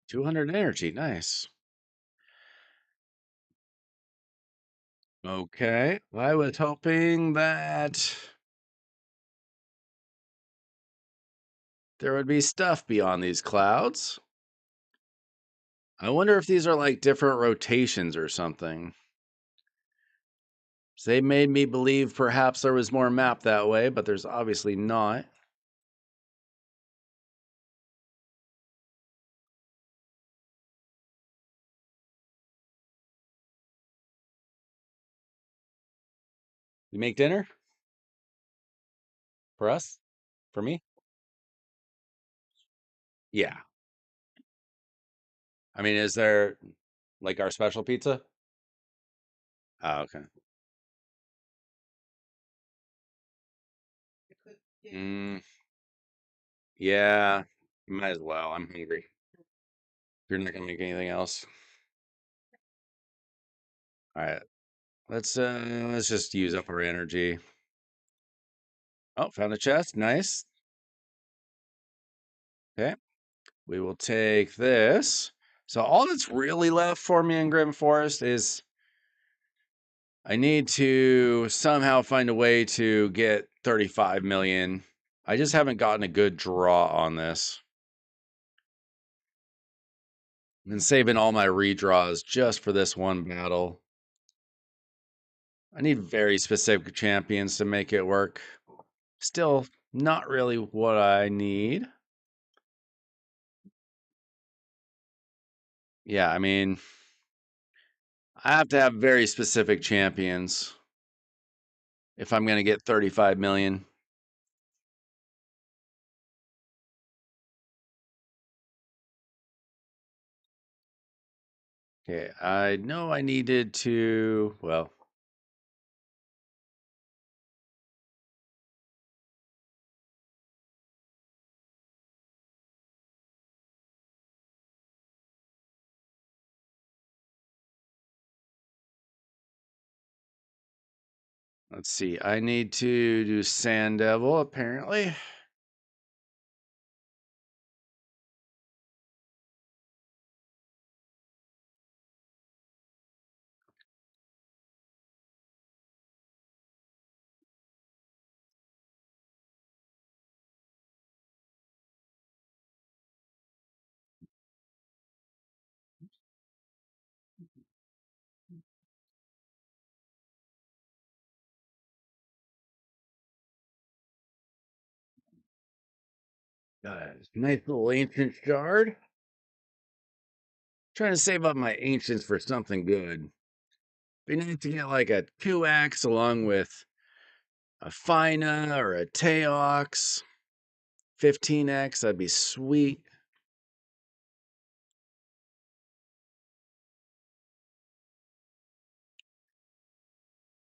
200 energy, nice. Okay, well, I was hoping that there would be stuff beyond these clouds. I wonder if these are like different rotations or something. So they made me believe perhaps there was more map that way, but there's obviously not. You make dinner for us? For me? Yeah. I mean, is there like our special pizza? Oh, okay. Mm, yeah, might as well. I'm hungry. You're not gonna make anything else. All right. Let's just use up our energy. Oh, found a chest. Nice. Okay. We will take this. So all that's really left for me in Grim Forest is I need to somehow find a way to get 35 million. I just haven't gotten a good draw on this. I've been saving all my redraws just for this one battle. I need very specific champions to make it work. Still not really what I need. Yeah, I mean, I have to have very specific champions if I'm going to get 35 million. Okay, I know I needed to, well, let's see. I need to do Sand Devil, apparently. Got a nice little ancient shard. Trying to save up my ancients for something good. Be nice to get like a 2x along with a Fina or a Teox. 15x, that'd be sweet.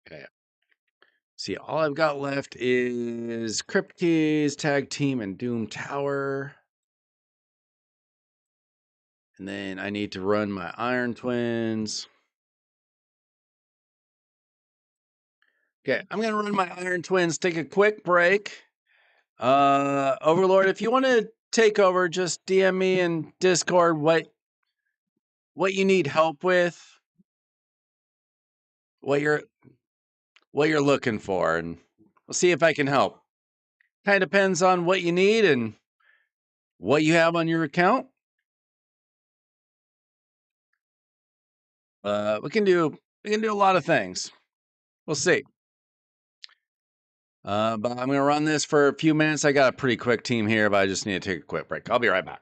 Okay. See, all I've got left is Crypt Keys, Tag Team, and Doom Tower. And then I need to run my Iron Twins. Okay, I'm gonna run my Iron Twins, take a quick break. Overlord, if you want to take over, just DM me in Discord what you need help with, what you're looking for, and we'll see if I can help. Kind of depends on what you need and what you have on your account. We can do a lot of things. We'll see. But I'm gonna run this for a few minutes. I got a pretty quick team here, but I just need to take a quick break. I'll be right back.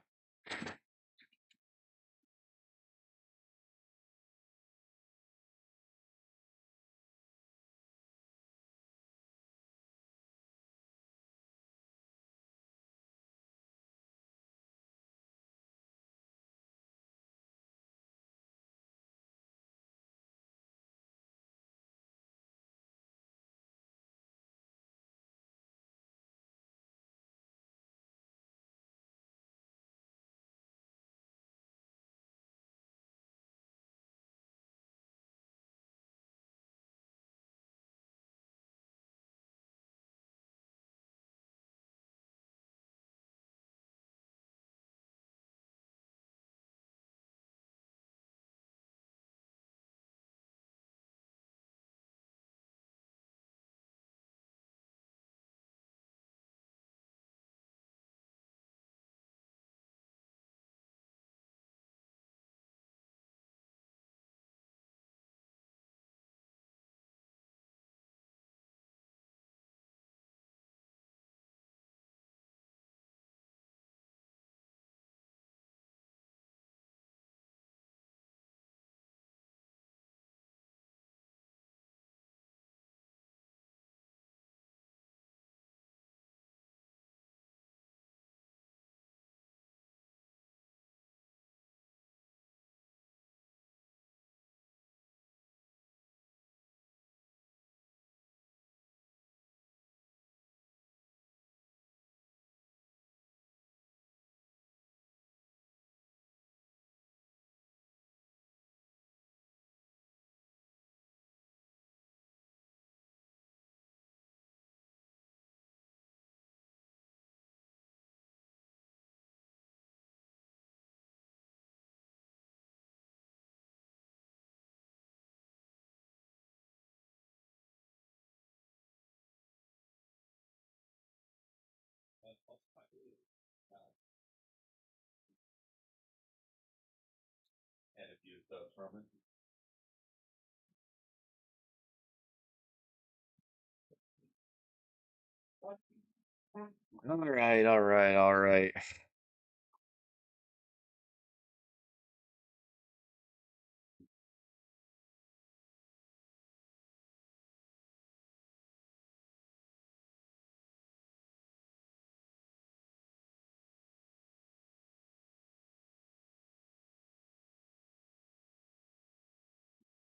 All right, all right, all right.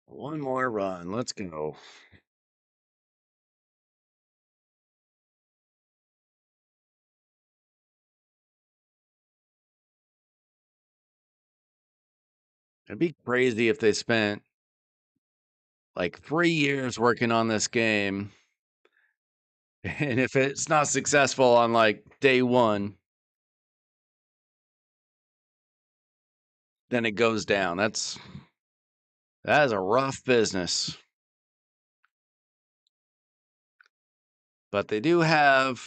One more run. Let's go. It'd be crazy if they spent like 3 years working on this game. And if it's not successful on like day one, then it goes down. That is a rough business. But they do have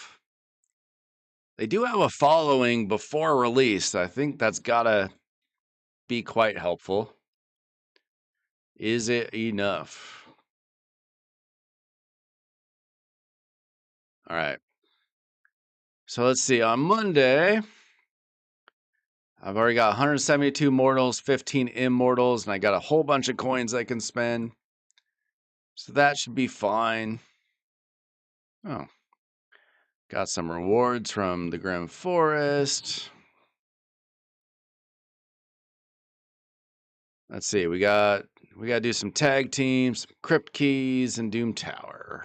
a following before release. I think that's gotta be quite helpful. Is it enough? All right. So let's see. On Monday, I've already got 172 mortals, 15 immortals, and I got a whole bunch of coins I can spend. So that should be fine. Oh, got some rewards from the Grim Forest. Let's see. We got to do some tag teams, Crypt Keys, and Doom Tower.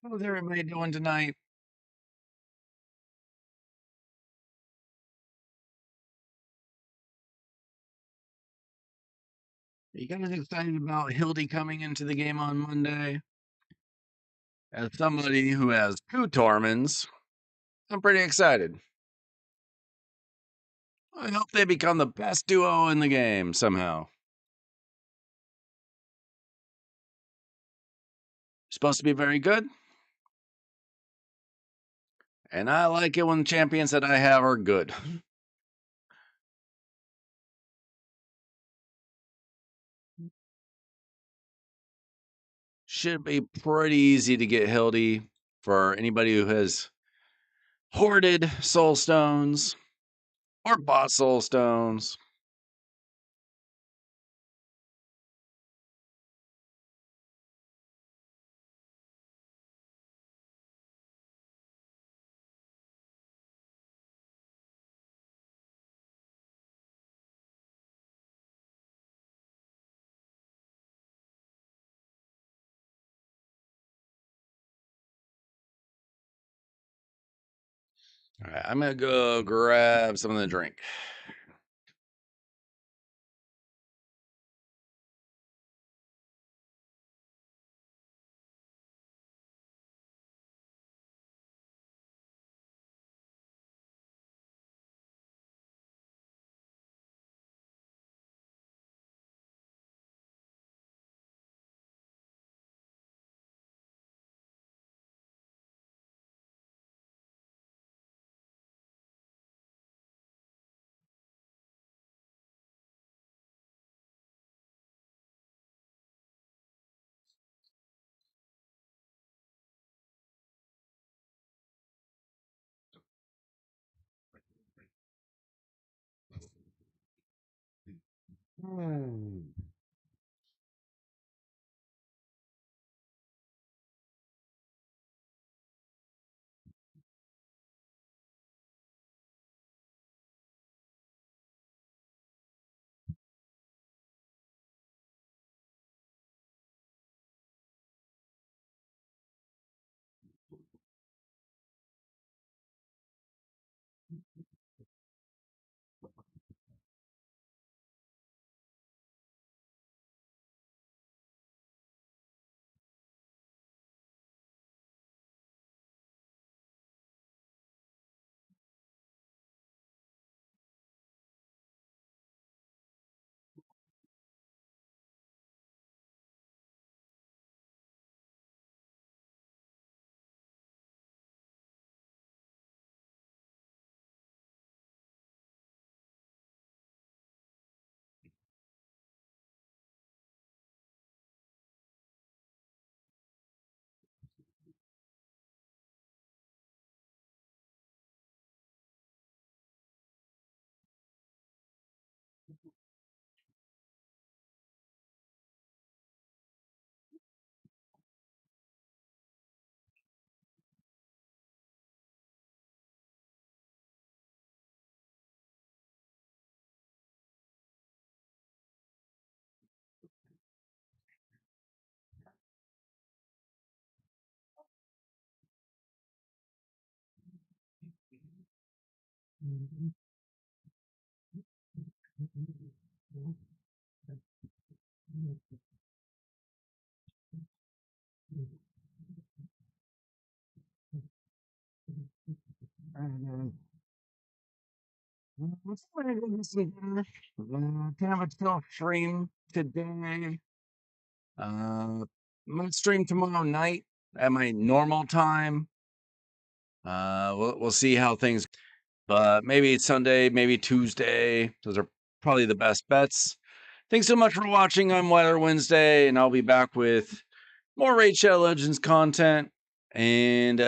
How's everybody doing tonight? Are you guys excited about Hildy coming into the game on Monday? As somebody who has two Tormans, I'm pretty excited. I hope they become the best duo in the game somehow. Supposed to be very good. And I like it when champions that I have are good. Should be pretty easy to get Hildy for anybody who has hoarded soul stones or bought soul stones. All right, I'm gonna go grab some of the drink. Kind of a chill stream today. I'm gonna stream tomorrow night at my normal time. We'll see how things, but maybe it's Sunday, maybe Tuesday. Those are probably the best bets. Thanks so much for watching on Weather Wednesday, and I'll be back with more Raid Shadow Legends content and